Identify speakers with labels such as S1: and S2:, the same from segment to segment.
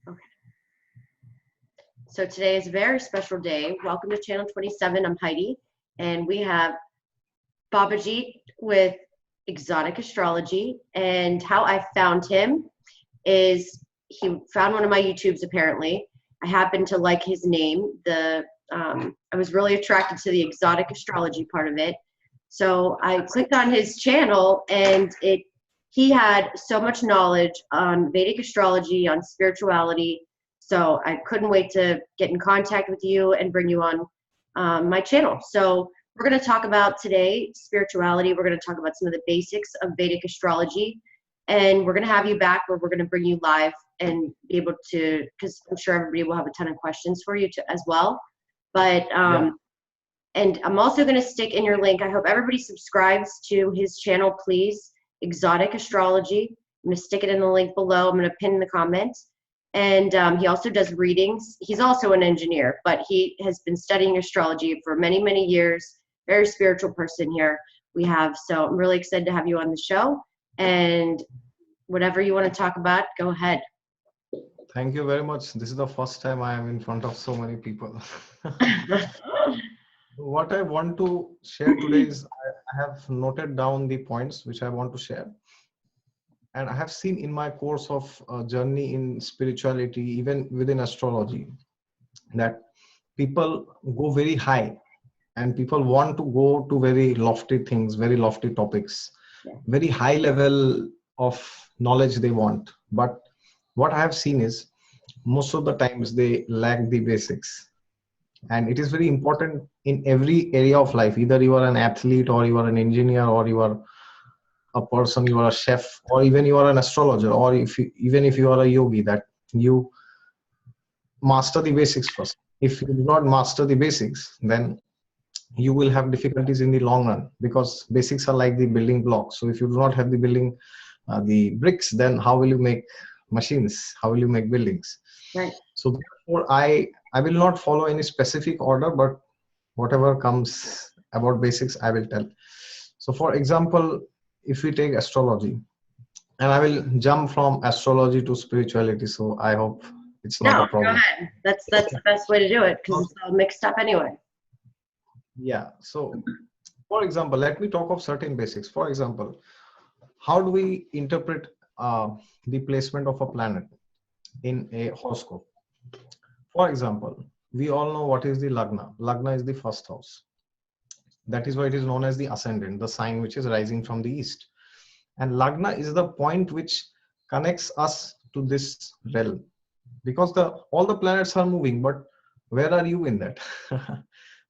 S1: Okay. So today is a very special day. Welcome to Channel 27. I'm Heidi, and we have Babaji with Exotic Astrology. And how I found him is he found one of my YouTubes apparently. I happened to like his name. I was really attracted to the exotic astrology part of it. So I clicked on his channel, and he had so much knowledge on Vedic astrology, on spirituality. So I couldn't wait to get in contact with you and bring you on my channel. So we're going to talk about today spirituality. We're going to talk about some of the basics of Vedic astrology. And we're going to have you back where we're going to bring you live and be able to, because I'm sure everybody will have a ton of questions for you as well. But and I'm also going to stick in your link. I hope everybody subscribes to his channel, please. Exotic Astrology. I'm going to stick it in the link below. I'm going to pin in the comments. And he also does readings. He's also an engineer, but he has been studying astrology for many, many years. Very spiritual person here we have. So I'm really excited to have you on the show. And whatever you want to talk about, go ahead.
S2: Thank you very much. This is the first time I am in front of so many people. What I want to share today is I have noted down the points which I want to share. And I have seen in my course of journey in spirituality, even within astrology, that people go very high and people want to go to very lofty things, very lofty topics, very high level of knowledge they want. But what I have seen is most of the times they lack the basics. And it is very important in every area of life. Either you are an athlete, or you are an engineer, or you are a person, you are a chef, or even you are an astrologer, or even if you are a yogi, that you master the basics first. If you do not master the basics, then you will have difficulties in the long run, because basics are like the building blocks. So if you do not have the bricks, then how will you make machines? How will you make buildings?
S1: Right.
S2: So therefore, I will not follow any specific order, but whatever comes about basics, I will tell. So for example, if we take astrology, and I will jump from astrology to spirituality. So I hope it's not a problem.
S1: Go ahead. That's the best way to do it, because it's all mixed up anyway.
S2: Yeah. So for example, let me talk of certain basics. For example, how do we interpret the placement of a planet in a horoscope? For example, we all know what is the Lagna. Lagna is the first house. That is why it is known as the ascendant, the sign which is rising from the east. And Lagna is the point which connects us to this realm. Because all the planets are moving, but where are you in that?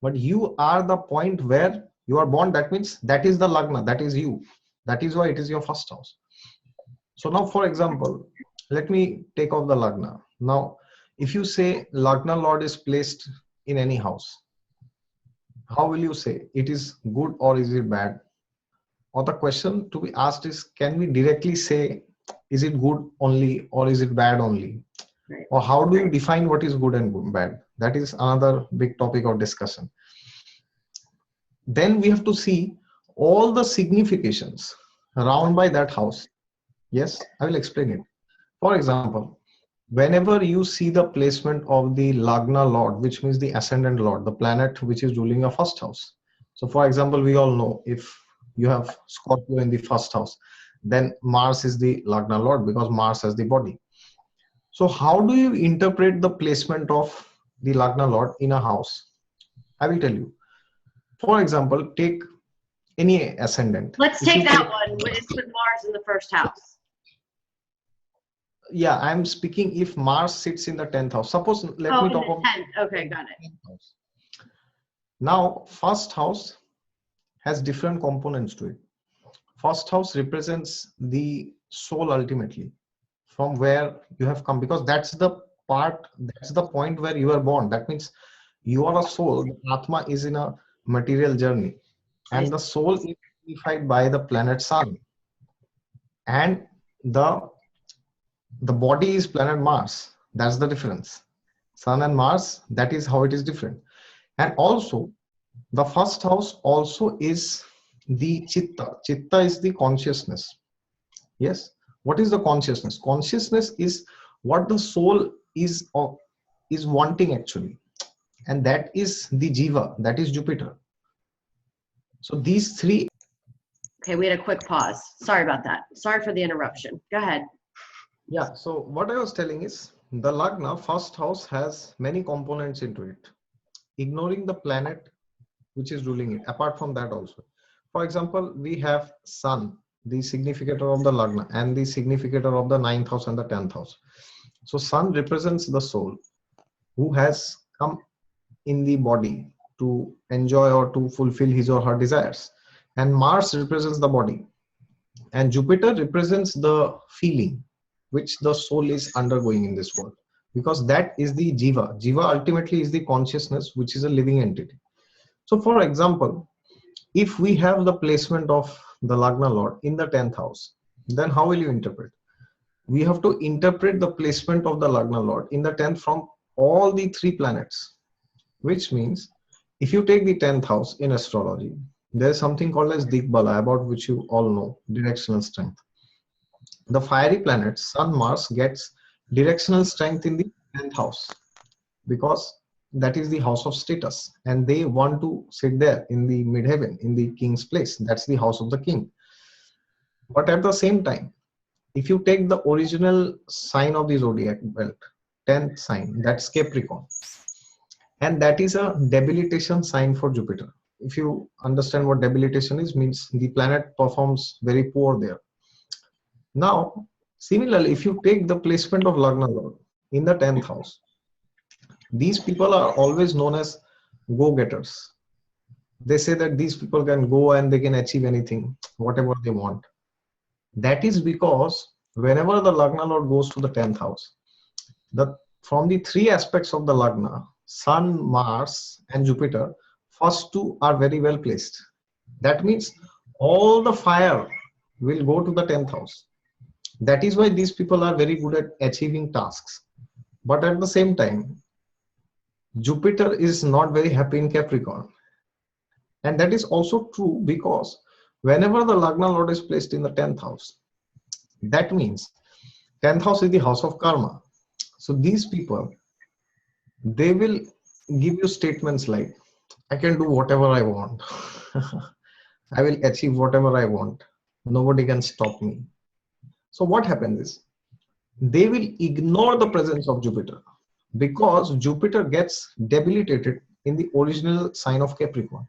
S2: But you are the point where you are born. That means that is the Lagna, that is you. That is why it is your first house. So now, for example, let me take off the Lagna. Now, if you say Lagna Lord is placed in any house, how will you say it is good or is it bad? Or the question to be asked is, can we directly say, is it good only or is it bad only?
S1: Right.
S2: Or how do you define what is good and bad? That is another big topic of discussion. Then we have to see all the significations around by that house. Yes, I will explain it. For example, whenever you see the placement of the Lagna Lord, which means the ascendant Lord, the planet which is ruling your first house. So for example, we all know if you have Scorpio in the first house, then Mars is the Lagna Lord, because Mars has the body. So how do you interpret the placement of the Lagna Lord in a house? I will tell you. For example, take any ascendant.
S1: Let's take that one. It's with Mars in the first house.
S2: Yeah, I'm speaking if Mars sits in the 10th house. Suppose, let me talk about
S1: 10th. Okay, got it.
S2: 10th house. Now, first house has different components to it. First house represents the soul ultimately, from where you have come, because that's the point where you are born. That means you are a soul. The Atma is in a material journey, and the soul is signified by the planet Sun, and the body is planet Mars. That's the difference. Sun and Mars, that is how it is different. And also, the first house also is the Chitta. Chitta is the consciousness. Yes. What is the consciousness? Consciousness is what the soul is is wanting actually, and that is the Jiva, that is Jupiter. So these three.
S1: Okay, we had a quick pause. Sorry about that. Sorry for the interruption. Go ahead.
S2: Yeah, so what I was telling is the Lagna first house has many components into it, ignoring the planet which is ruling it. Apart from that also, for example, we have Sun, the significator of the Lagna, and the significator of the 9th house and the 10th house. So Sun represents the soul who has come in the body to enjoy or to fulfill his or her desires, and Mars represents the body, and Jupiter represents the feeling which the soul is undergoing in this world, because that is the Jiva. Jiva ultimately is the consciousness, which is a living entity. So for example, if we have the placement of the Lagna Lord in the 10th house, then how will you interpret? We have to interpret the placement of the Lagna Lord in the 10th from all the three planets, which means if you take the 10th house in astrology, there is something called as Digbala, about which you all know, directional strength. The fiery planet Sun, Mars gets directional strength in the 10th house because that is the house of status, and they want to sit there in the midheaven, in the king's place. That's the house of the king. But at the same time, if you take the original sign of the zodiac belt, 10th sign, that's Capricorn, and that is a debilitation sign for Jupiter. If you understand what debilitation is, means the planet performs very poor there. Now, similarly, if you take the placement of Lagna Lord in the 10th house, these people are always known as go-getters. They say that these people can go and they can achieve anything, whatever they want. That is because whenever the Lagna Lord goes to the 10th house, from the three aspects of the Lagna, Sun, Mars, and Jupiter, first two are very well placed. That means all the fire will go to the 10th house. That is why these people are very good at achieving tasks. But at the same time, Jupiter is not very happy in Capricorn. And that is also true because whenever the Lagna Lord is placed in the 10th house, that means 10th house is the house of karma. So these people, they will give you statements like, I can do whatever I want. I will achieve whatever I want. Nobody can stop me. So what happens is, they will ignore the presence of Jupiter because Jupiter gets debilitated in the original sign of Capricorn.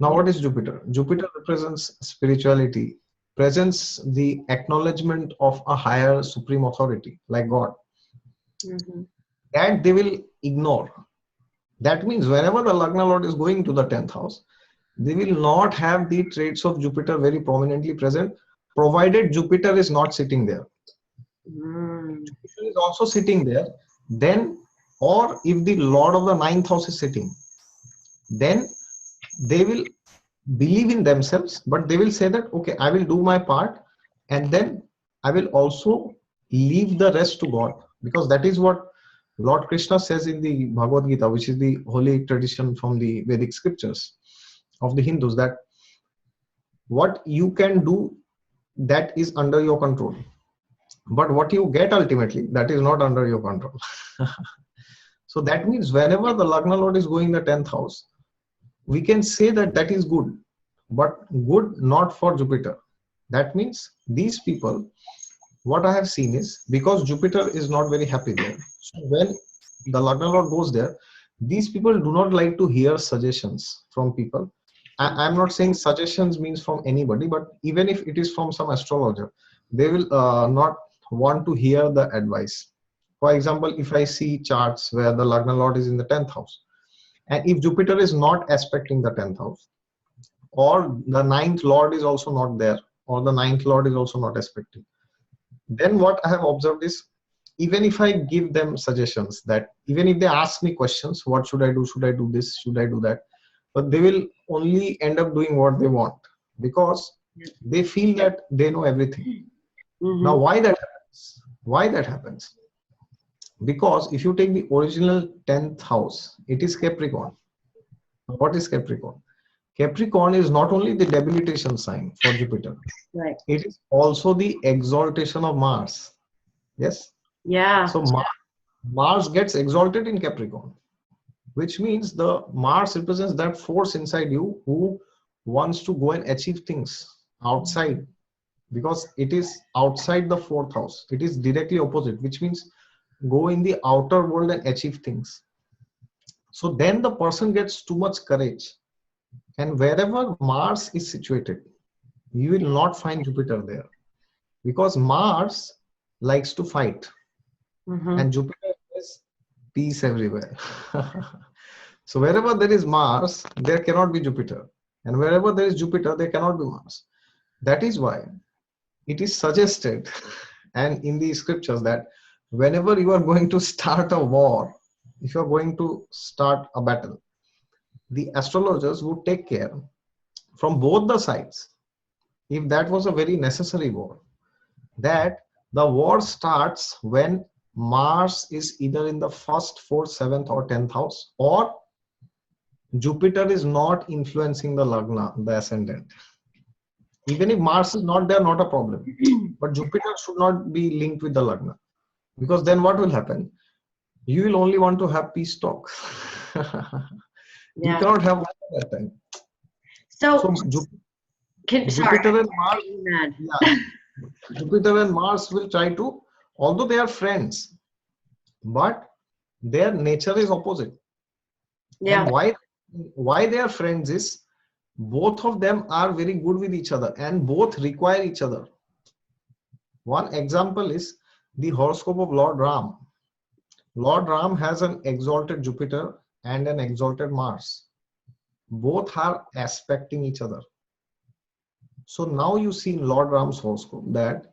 S2: Now, what is Jupiter? Jupiter represents spirituality, presents the acknowledgement of a higher supreme authority like God. That they will ignore. That means whenever the Lagna Lord is going to the 10th house, they will not have the traits of Jupiter very prominently present, provided Jupiter is not sitting there. Jupiter is also sitting there, then, or if the Lord of the 9th house is sitting, then they will believe in themselves, but they will say that, okay, I will do my part, and then I will also leave the rest to God, because that is what Lord Krishna says in the Bhagavad Gita, which is the holy tradition from the Vedic scriptures of the Hindus, that what you can do, that is under your control, but what you get ultimately, that is not under your control. So that means whenever the Lagna Lord is going the 10th house, we can say that that is good, but good not for Jupiter. That means these people, what I have seen is, because Jupiter is not very happy there, so when the Lagna Lord goes there, these people do not like to hear suggestions from people. I'm not saying suggestions means from anybody, but even if it is from some astrologer, they will not want to hear the advice. For example, if I see charts where the Lagna Lord is in the 10th house, and if Jupiter is not aspecting the 10th house, or the 9th Lord is also not there, or the 9th Lord is also not aspecting, then what I have observed is, even if I give them suggestions, that even if they ask me questions, what should I do? Should I do this? Should I do that? But they will only end up doing what they want because they feel that they know everything. Now, why that happens? Why that happens? Because if you take the original 10th house, it is Capricorn. What is Capricorn? Capricorn is not only the debilitation sign for Jupiter,
S1: Right.
S2: it is also the exaltation of Mars. Yes?
S1: Yeah.
S2: So Mars gets exalted in Capricorn, which means the Mars represents that force inside you who wants to go and achieve things outside, because it is outside the fourth house. It is directly opposite, which means go in the outer world and achieve things. So then the person gets too much courage. And wherever Mars is situated, you will not find Jupiter there, because Mars likes to fight and Jupiter is peace everywhere. So wherever there is Mars, there cannot be Jupiter. And wherever there is Jupiter, there cannot be Mars. That is why it is suggested and in the scriptures that whenever you are going to start a war, if you are going to start a battle, the astrologers would take care from both the sides, if that was a very necessary war, that the war starts when Mars is either in the first, fourth, seventh, or 10th house, or Jupiter is not influencing the Lagna, the ascendant. Even if Mars is not there, not a problem. But Jupiter should not be linked with the Lagna. Because then what will happen? You will only want to have peace talk. You cannot have one at that time.
S1: So
S2: Jupiter and Mars, yeah, Jupiter and Mars will try to, although they are friends, but their nature is opposite.
S1: Yeah.
S2: And why they are friends is both of them are very good with each other and both require each other. One example is the horoscope of Lord Ram. Lord Ram has an exalted Jupiter and an exalted Mars. Both are aspecting each other. So now you see in Lord Ram's horoscope that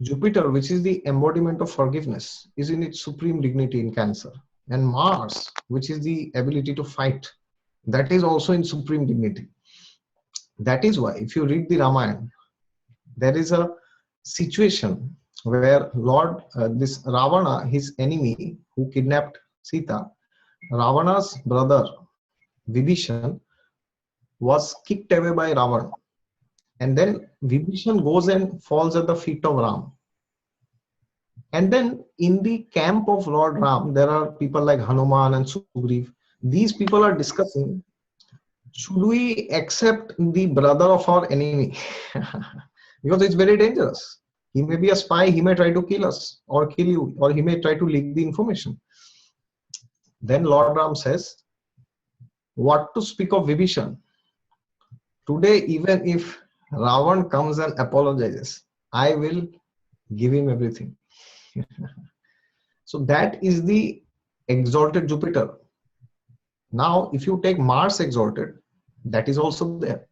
S2: Jupiter, which is the embodiment of forgiveness, is in its supreme dignity in Cancer. And Mars, which is the ability to fight, that is also in supreme dignity. That is why if you read the Ramayana, there is a situation where this Ravana, his enemy who kidnapped Sita, Ravana's brother Vibhishan was kicked away by Ravana. And then Vibhishan goes and falls at the feet of Ram. And then in the camp of Lord Ram, there are people like Hanuman and Sugriv. These people are discussing, should we accept the brother of our enemy? Because it's very dangerous. He may be a spy, he may try to kill us or kill you, or he may try to leak the information. Then Lord Ram says, what to speak of Vibhishan? Today, even if Ravan comes and apologizes, I will give him everything. So that is the exalted Jupiter. Now, if you take Mars exalted, that is also there.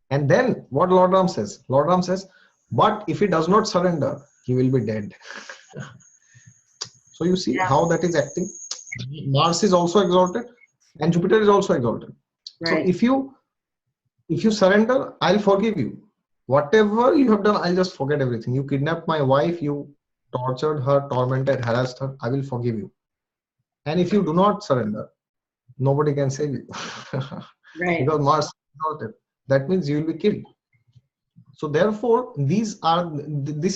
S2: And then what Lord Ram says? Lord Ram says, but if he does not surrender, he will be dead. So you see how that is acting. Mars is also exalted and Jupiter is also exalted. Right. So if you surrender, I'll forgive you. Whatever you have done, I'll just forget everything. You kidnapped my wife, you tortured her, tormented, harassed her, I will forgive you. And if you do not surrender, nobody can save you. Right. Because Mars is exalted. That means you will be killed. So therefore, this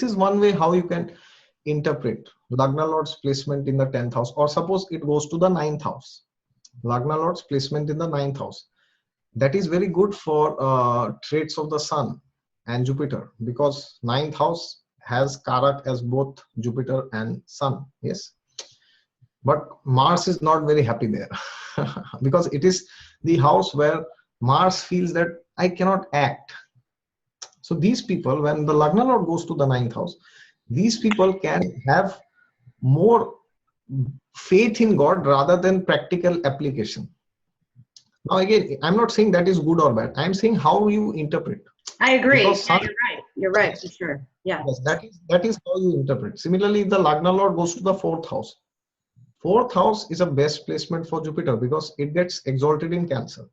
S2: is one way how you can interpret Lagna Lord's placement in the 10th house, or suppose it goes to the 9th house. Lagna Lord's placement in the 9th house. That is very good for traits of the Sun and Jupiter, because 9th house has Karak as both Jupiter and Sun. Yes. But Mars is not very happy there because it is the house where Mars feels that I cannot act. So these people, when the Lagna Lord goes to the 9th house, these people can have more faith in God rather than practical application. Now again, I'm not saying that is good or bad. I'm saying how you interpret.
S1: I agree. Yeah, you're right. You're right, for sure. Yeah.
S2: Yes, that is how you interpret. Similarly, if the Lagna Lord goes to the 4th house. 4th house is a best placement for Jupiter because it gets exalted in Cancer.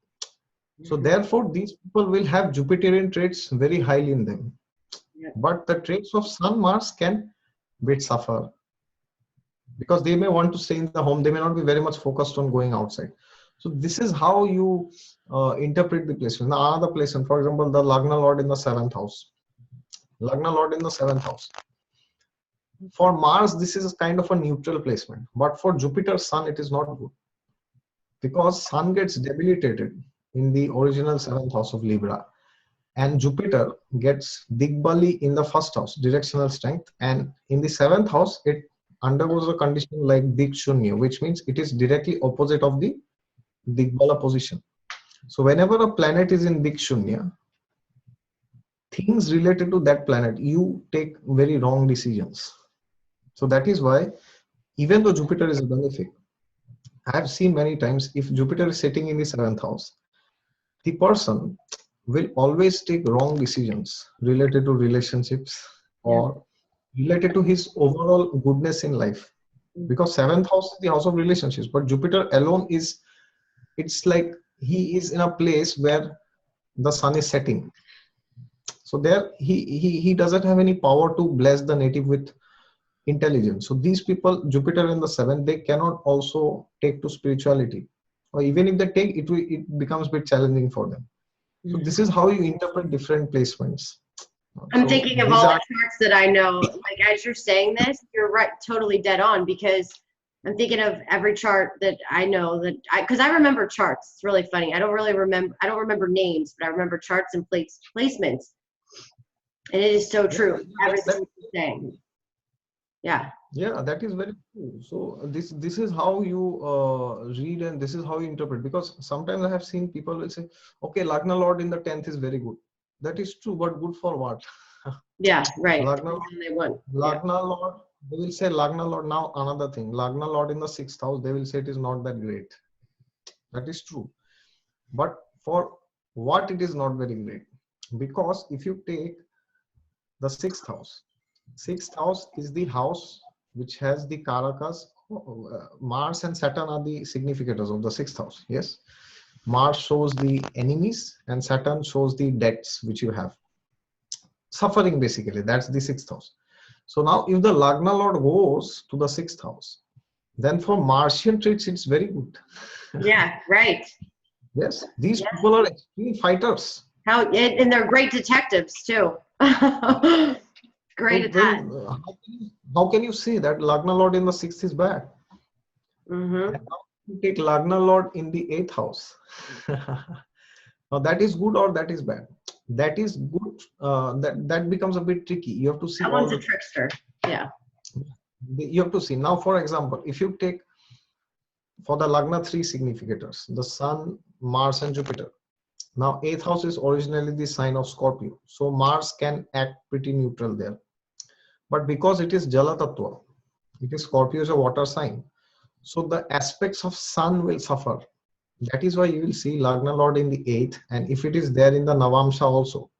S2: So therefore, these people will have Jupiterian traits very highly in them. Yeah. But the traits of Sun, Mars can bit suffer because they may want to stay in the home. They may not be very much focused on going outside. So this is how you interpret the placement. Now, another placement, for example, the Lagna Lord in the 7th house. Lagna Lord in the 7th house. For Mars, this is kind of a neutral placement, but for Jupiter, Sun, it is not good because Sun gets debilitated in the original seventh house of Libra, and Jupiter gets Digbali in the first house, directional strength, and in the seventh house, it undergoes a condition like Dikshunya, which means it is directly opposite of the Digbala position. So whenever a planet is in Dikshunya, things related to that planet, you take very wrong decisions. So that is why, even though Jupiter is a benefic, I have seen many times if Jupiter is sitting in the seventh house, the person will always take wrong decisions related to relationships or related to his overall goodness in life. Because seventh house is the house of relationships, but Jupiter alone is, it's like he is in a place where the sun is setting. So there he doesn't have any power to bless the native with intelligence. So these people, Jupiter in the seventh, they cannot also take to spirituality, or even if they take it, it becomes a bit challenging for them. So this is how you interpret different placements.
S1: I'm
S2: So
S1: thinking of
S2: these
S1: all the
S2: are,
S1: charts that I know. Like as you're saying this, you're right, totally dead on, because I'm thinking of every chart that I know that because I remember charts. It's really funny. I don't remember names, but I remember charts and placements. And it is so true. Everything you're saying. Yeah.
S2: yeah, that is very true. So this is how you read, and this is how you interpret. Because sometimes I have seen people will say, okay, Lagna Lord in the 10th is very good. That is true, but good for what?
S1: Yeah, right.
S2: Lagna
S1: Lord,
S2: Lord, they will say Lagna Lord. Now another thing, Lagna Lord in the 6th house, they will say it is not that great. That is true. But for what it is not very great? Because if you take the 6th house, 6th house is the house which has the Karakas. Mars and Saturn are the significators of the 6th house. Yes. Mars shows the enemies and Saturn shows the debts which you have. Suffering, basically. That's the 6th house. So now if the Lagna Lord goes to the 6th house, then for Martian traits, it's very good.
S1: Yeah, right.
S2: Yes. These people are extreme fighters.
S1: And they're great detectives too. Great at that.
S2: How can you say that Lagna Lord in the 6th is bad?
S1: Mm-hmm.
S2: And now you take Lagna Lord in the 8th house. Now that is good or that is bad? That is good. That becomes a bit tricky. You have to see.
S1: That one's a trickster. Yeah.
S2: You have to see. Now, for example, if you take for the Lagna 3 significators, the Sun, Mars, and Jupiter. Now, 8th house is originally the sign of Scorpio. So Mars can act pretty neutral there. But because it is Jala Tattva, it is Scorpio is a water sign. So the aspects of Sun will suffer. That is why you will see Lagna Lord in the 8th, and if it is there in the Navamsha also,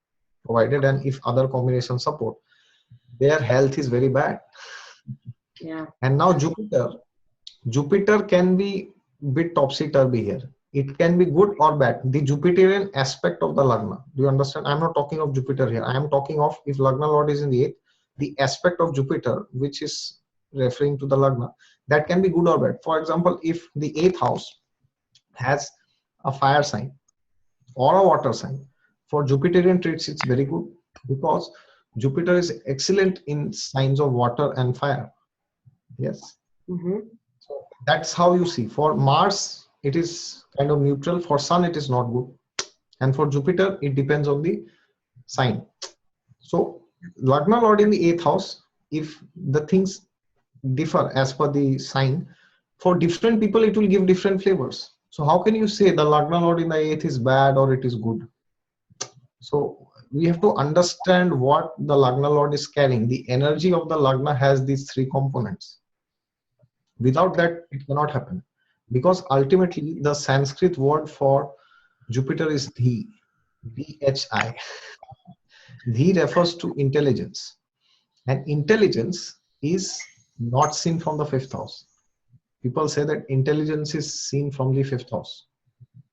S2: provided and if other combinations support, their health is very bad.
S1: Yeah.
S2: And now Jupiter can be a bit topsy-turvy here. It can be good or bad. The Jupiterian aspect of the Lagna. Do you understand? I'm not talking of Jupiter here. I am talking of if Lagna Lord is in the 8th, the aspect of Jupiter, which is referring to the Lagna, that can be good or bad. For example, if the 8th house has a fire sign or a water sign, for Jupiterian traits, it's very good because Jupiter is excellent in signs of water and fire. Yes.
S1: Mm-hmm.
S2: So that's how you see. For Mars, it is kind of neutral. For Sun, it is not good. And for Jupiter, it depends on the sign. So Lagna Lord in the 8th house, if the things differ as per the sign, for different people, it will give different flavors. So how can you say the Lagna Lord in the 8th is bad or it is good? So we have to understand what the Lagna Lord is carrying. The energy of the Lagna has these 3 components. Without that, it cannot happen. Because ultimately, the Sanskrit word for Jupiter is Dhi, D-H-I. Dhi refers to intelligence. And intelligence is not seen from the 5th house. People say that intelligence is seen from the 5th house.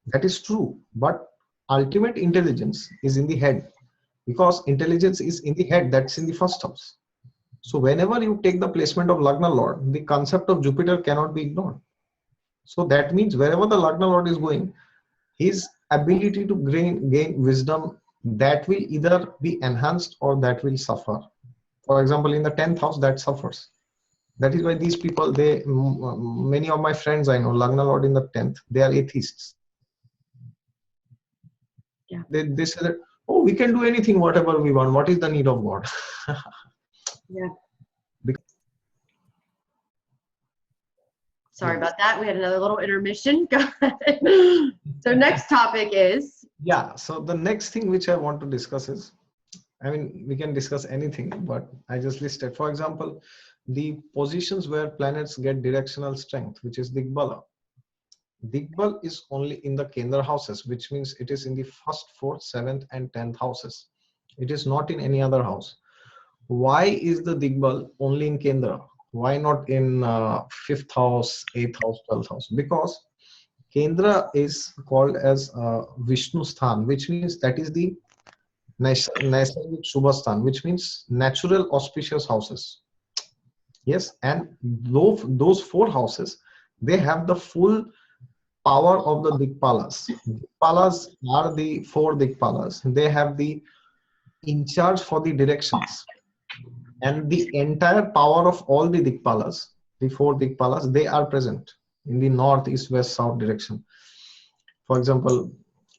S2: That is true. But ultimate intelligence is in the head. Because intelligence is in the head, that's in the 1st house. So whenever you take the placement of Lagna Lord, the concept of Jupiter cannot be ignored. So that means wherever the Lagna Lord is going, his ability to gain wisdom, that will either be enhanced or that will suffer. For example, in the 10th house, that suffers. That is why these people, many of my friends I know, Lagna Lord in the 10th, they are atheists.
S1: Yeah.
S2: They say that, oh, we can do anything, whatever we want. What is the need of God?
S1: Yeah.
S2: Because,
S1: Sorry about that. We had another little intermission. Go ahead. So next topic is.
S2: yeah. So the next thing which I want to discuss is, I mean, we can discuss anything, but I just listed, for example, the positions where planets get directional strength, which is Digbala. Digbal is only in the Kendra houses, which means it is in the first, fourth, seventh, and 10th houses. It is not in any other house. Why is the Digbal only in Kendra? Why not in 5th house, 8th house, 12th house? Because Kendra is called as Vishnu Sthan, which means that is the Naisargik Shubhasthan, which means natural auspicious houses. Yes, and those 4 houses, they have the full power of the Dikpalas. Dikpalas are the 4 Dikpalas. They have the in charge for the directions. And the entire power of all the Dikpalas, the 4 Dikpalas, they are present in the north, east, west, south direction. For example,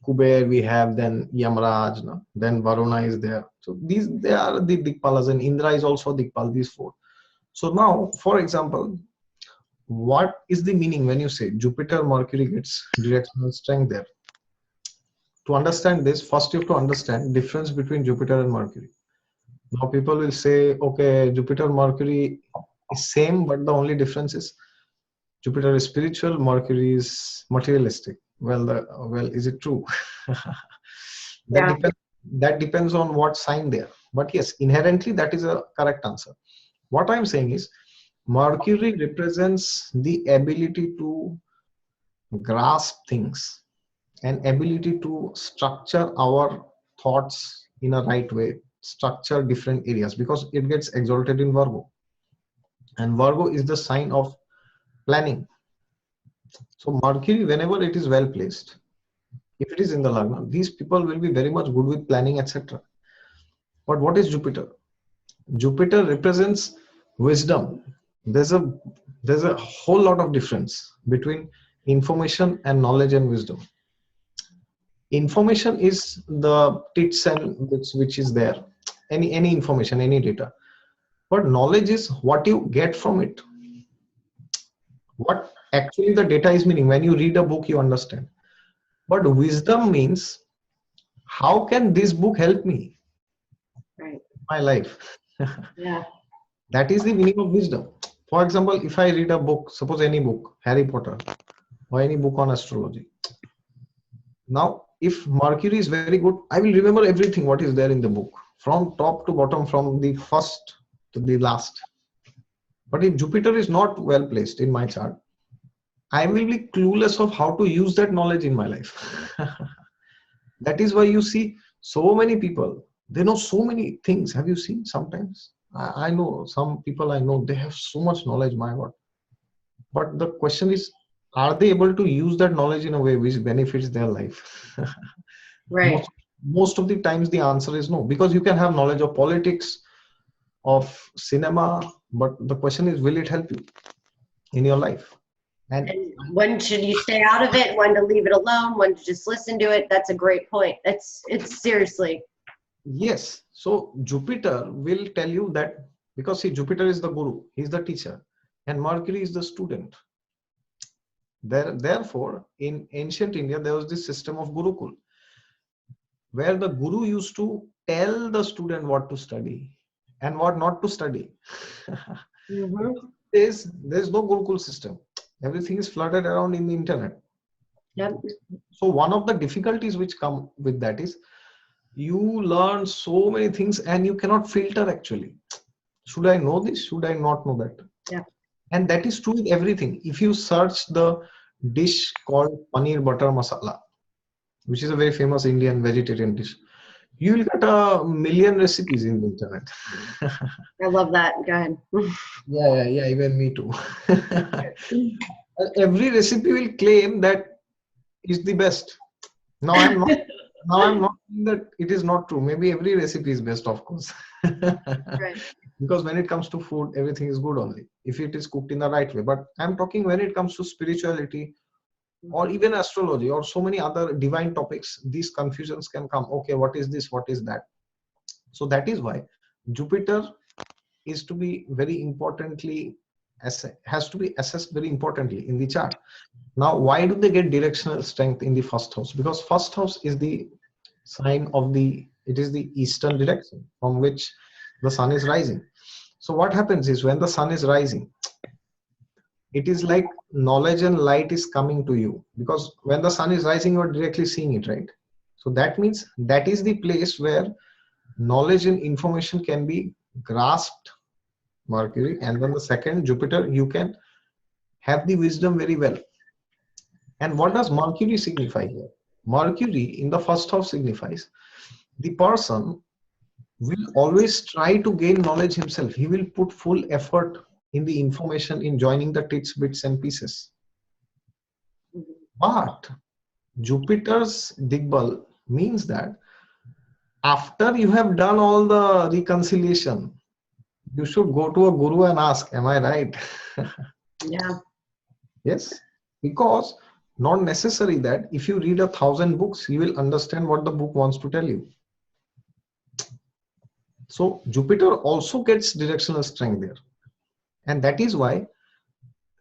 S2: Kuber we have, then Yamraj, then Varuna is there. So they are the Dikpalas, and Indra is also Dikpal, these 4. So now, for example, what is the meaning when you say Jupiter, Mercury gets directional strength there? To understand this, first you have to understand difference between Jupiter and Mercury. Now people will say, okay, Jupiter, Mercury is same, but the only difference is Jupiter is spiritual, Mercury is materialistic. Well, is it true? That depends on what sign there. But yes, inherently that is a correct answer. What I'm saying is Mercury represents the ability to grasp things and ability to structure our thoughts in a right way, structure different areas, because it gets exalted in Virgo. And Virgo is the sign of planning. So Mercury, whenever it is well placed, if it is in the Lagna, these people will be very much good with planning, etc. But what is Jupiter? Jupiter represents wisdom. There's a whole lot of difference between information and knowledge and wisdom. Information is the tits and bits which is there, any information, any data. But knowledge is what you get from it, what actually the data is meaning. When you read a book, you understand. But wisdom means, how can this book help me?
S1: Right.
S2: My life.
S1: Yeah.
S2: That is the meaning of wisdom. For example, if I read a book, suppose any book, Harry Potter, or any book on astrology. Now, if Mercury is very good, I will remember everything what is there in the book, from top to bottom, from the first to the last. But if Jupiter is not well placed in my chart, I will be clueless of how to use that knowledge in my life. That is why you see so many people, they know so many things. Have you seen sometimes? I know some people I know, they have so much knowledge, my God. But the question is, are they able to use that knowledge in a way which benefits their life?
S1: Right.
S2: Most of the times the answer is no, because you can have knowledge of politics, of cinema, but the question is, will it help you in your life?
S1: And when should you stay out of it? When to leave it alone? When to just listen to it? That's a great point. It's seriously.
S2: Yes. So Jupiter will tell you that, because see, Jupiter is the guru, he's the teacher, and Mercury is the student. Therefore, in ancient India, there was this system of Gurukul, where the guru used to tell the student what to study and what not to study.
S1: Mm-hmm.
S2: There's no Gurukul system. Everything is flooded around in the internet.
S1: Yep.
S2: So one of the difficulties which come with that is, you learn so many things and you cannot filter actually. Should I know this? Should I not know that?
S1: Yeah.
S2: And that is true with everything. If you search the dish called paneer butter masala, which is a very famous Indian vegetarian dish, you will get a million recipes in the internet.
S1: I love that. Go ahead.
S2: Yeah, even me too. Every recipe will claim that is the best. Now I'm not saying that it is not true. Maybe every recipe is best, of course.
S1: Right.
S2: because when it comes to food, everything is good only if it is cooked in the right way. But I'm talking when it comes to spirituality or even astrology or so many other divine topics, these confusions can come. Okay, what is this, what is that? So that is why Jupiter is to be very importantly has to be assessed very importantly in the chart. Now, why do they get directional strength in the first house? Because first house is the sign of it is the eastern direction from which the sun is rising. So what happens is when the sun is rising, it is like knowledge and light is coming to you, because when the sun is rising, you're directly seeing it, right? So that means that is the place where knowledge and information can be grasped, Mercury. And then the second, Jupiter, you can have the wisdom very well. And what does Mercury signify here? Mercury in the first house signifies the person will always try to gain knowledge himself. He will put full effort in the information, in joining the tidbits, bits and pieces. But Jupiter's Digbal means that after you have done all the reconciliation, you should go to a guru and ask, am I right?
S1: Yeah.
S2: Yes, because not necessary that if you read 1,000 books, you will understand what the book wants to tell you. So Jupiter also gets directional strength there. And that is why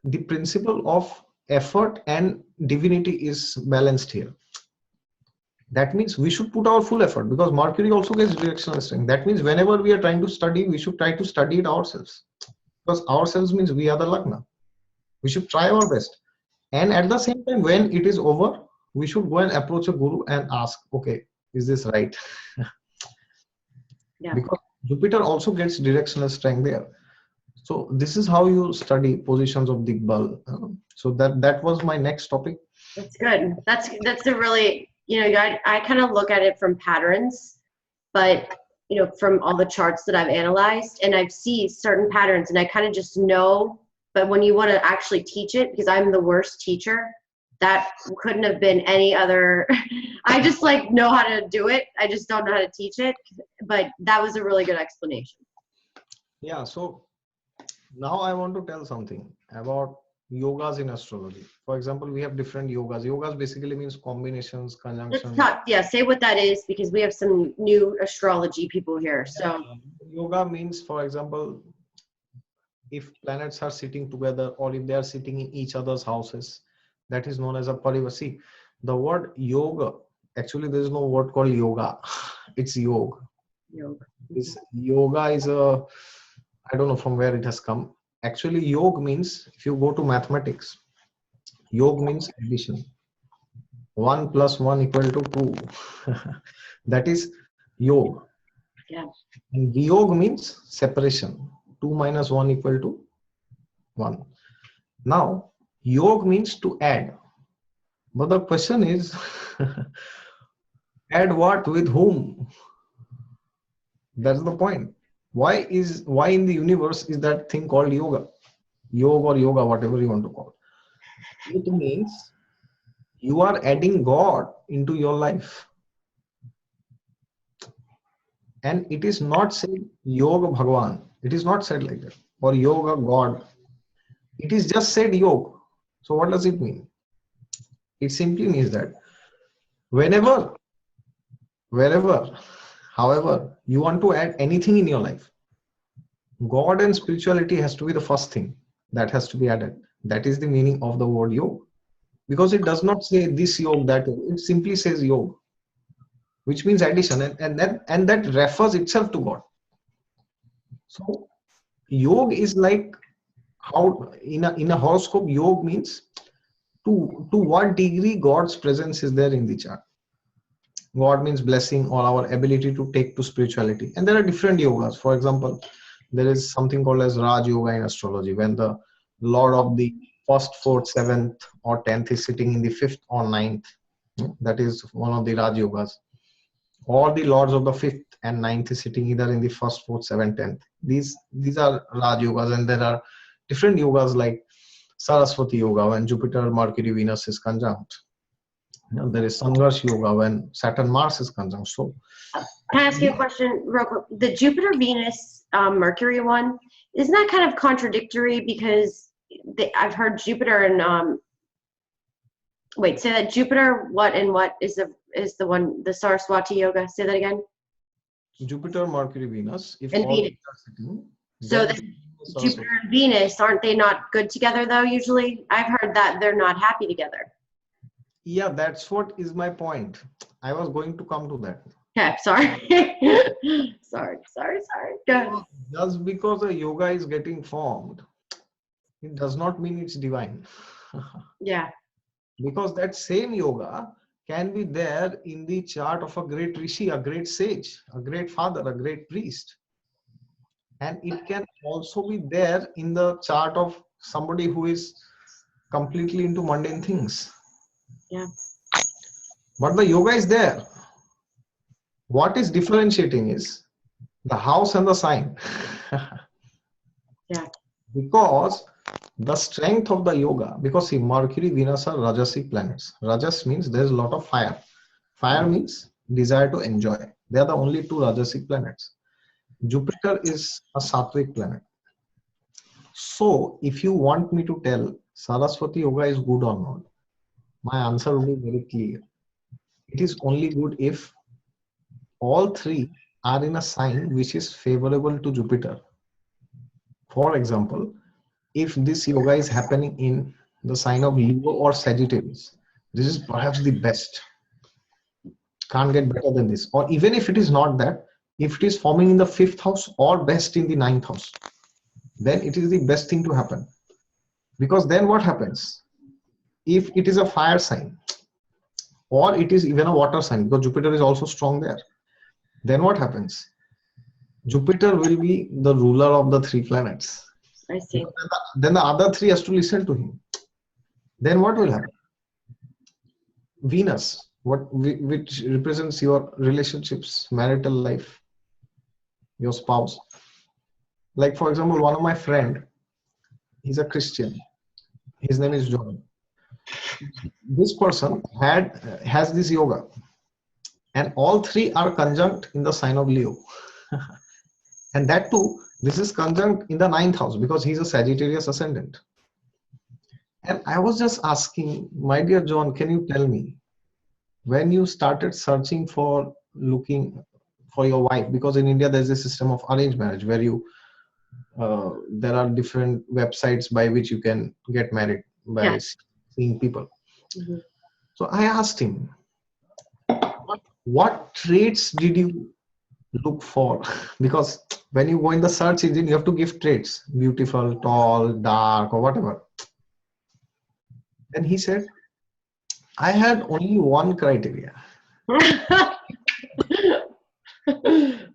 S2: the principle of effort and divinity is balanced here. That means we should put our full effort, because Mercury also gets directional strength. That means whenever we are trying to study, we should try to study it ourselves. Because ourselves means we are the Lagna. We should try our best. And at the same time, when it is over, we should go and approach a guru and ask, okay, is this right?
S1: Yeah.
S2: Because Jupiter also gets directional strength there. So this is how you study positions of Digbal. So that was my next topic.
S1: That's good. That's a really, I kind of look at it from patterns, but from all the charts that I've analyzed, and I've seen certain patterns, and I kind of just know. But when you want to actually teach it, because I'm the worst teacher, that couldn't have been any other. I just know how to do it. I just don't know how to teach it. But that was a really good explanation.
S2: Yeah. So now I want to tell something about yogas in astrology. For example, we have different yogas. Yogas basically means combinations, conjunctions.
S1: Say what that is, because we have some new astrology people here. So
S2: yoga means, for example, if planets are sitting together or if they are sitting in each other's houses, that is known as a parivar. See, the word yoga, actually there is no word called yoga. It's yoga. Yoga is I don't know from where it has come. Actually, yoga means, if you go to mathematics, yoga means addition. 1 + 1 = 2. That is yoga.
S1: Yeah.
S2: And viyog means separation. 2 - 1 = 1. Now, yog means to add. But the question is, add what, with whom? That's the point. Why in the universe is that thing called yoga? Yoga or yoga, whatever you want to call it. It means you are adding God into your life. And it is not said yoga Bhagwan. It is not said like that. Or yoga God. It is just said yoga. So what does it mean? It simply means that wherever, however, you want to add anything in your life, God and spirituality has to be the first thing that has to be added. That is the meaning of the word yoga. Because it does not say this yoga, that yoga. It simply says yoga, which means addition, and that refers itself to God. So yoga is like how in a horoscope, yoga means to what degree God's presence is there in the chart. God means blessing or our ability to take to spirituality. And there are different yogas. For example, there is something called as Raj Yoga in astrology, when the Lord of the 1st, 4th, 7th or 10th is sitting in the 5th or 9th. That is one of the Raj Yogas. Or the Lords of the 5th and 9th is sitting either in the 1st, 4th, 7th, 10th. These are Raj Yogas, and there are different yogas like Saraswati Yoga, when Jupiter, Mercury, Venus is conjunct. There is Sangharsh Yoga, when Saturn, Mars is conjunct. So,
S1: can I ask you a question real quick? The Jupiter Venus Mercury one. Isn't that kind of contradictory because I've heard Jupiter and wait, say that Jupiter what and what is the one, the Saraswati yoga? Say that again.
S2: Jupiter, Mercury, Venus. If
S1: And
S2: all
S1: Venus.
S2: three are sitting,
S1: So
S2: then
S1: the Jupiter and Venus, aren't they not good together though usually? I've heard that they're not happy together.
S2: yeah, that's what is my point. I was going to come to that.
S1: Okay, sorry. sorry. Go ahead.
S2: Just because a yoga is getting formed, it does not mean it's divine.
S1: Yeah.
S2: Because that same yoga can be there in the chart of a great rishi, a great sage, a great father, a great priest. And it can also be there in the chart of somebody who is completely into mundane things.
S1: Yeah.
S2: But the yoga is there. What is differentiating is the house and the sign.
S1: Yeah.
S2: Because the strength of the yoga, because see, Mercury, Venus are Rajasic planets. Rajas means there's a lot of fire. Fire means desire to enjoy. They are the only two Rajasic planets. Jupiter is a Sattvic planet. So, if you want me to tell Saraswati Yoga is good or not, my answer will be very clear. It is only good if all three are in a sign which is favorable to Jupiter. For example, if this yoga is happening in the sign of Leo or Sagittarius, this is perhaps the best. Can't get better than this. Or even if it is not that, if it is forming in the 5th house or best in the 9th house, then it is the best thing to happen. Because then what happens? If it is a fire sign or it is even a water sign, because Jupiter is also strong there, then what happens? Jupiter will be the ruler of the 3 planets.
S1: I see.
S2: Then the other 3 has to listen to him. Then what will happen? Venus, which represents your relationships, marital life, your spouse. Like for example, one of my friend, he's a Christian. His name is John. This person has this yoga, and all 3 are conjunct in the sign of Leo. And that too, this is conjunct in the 9th house because he's a Sagittarius ascendant. And I was just asking, my dear John, can you tell me, when you started searching for looking for your wife, because in India there's a system of arranged marriage where you there are different websites by which you can get married by seeing people.
S1: Mm-hmm.
S2: So I asked him, what traits did you look for? Because when you go in the search engine, you have to give traits: beautiful, tall, dark, or whatever. And he said, I had only one criteria.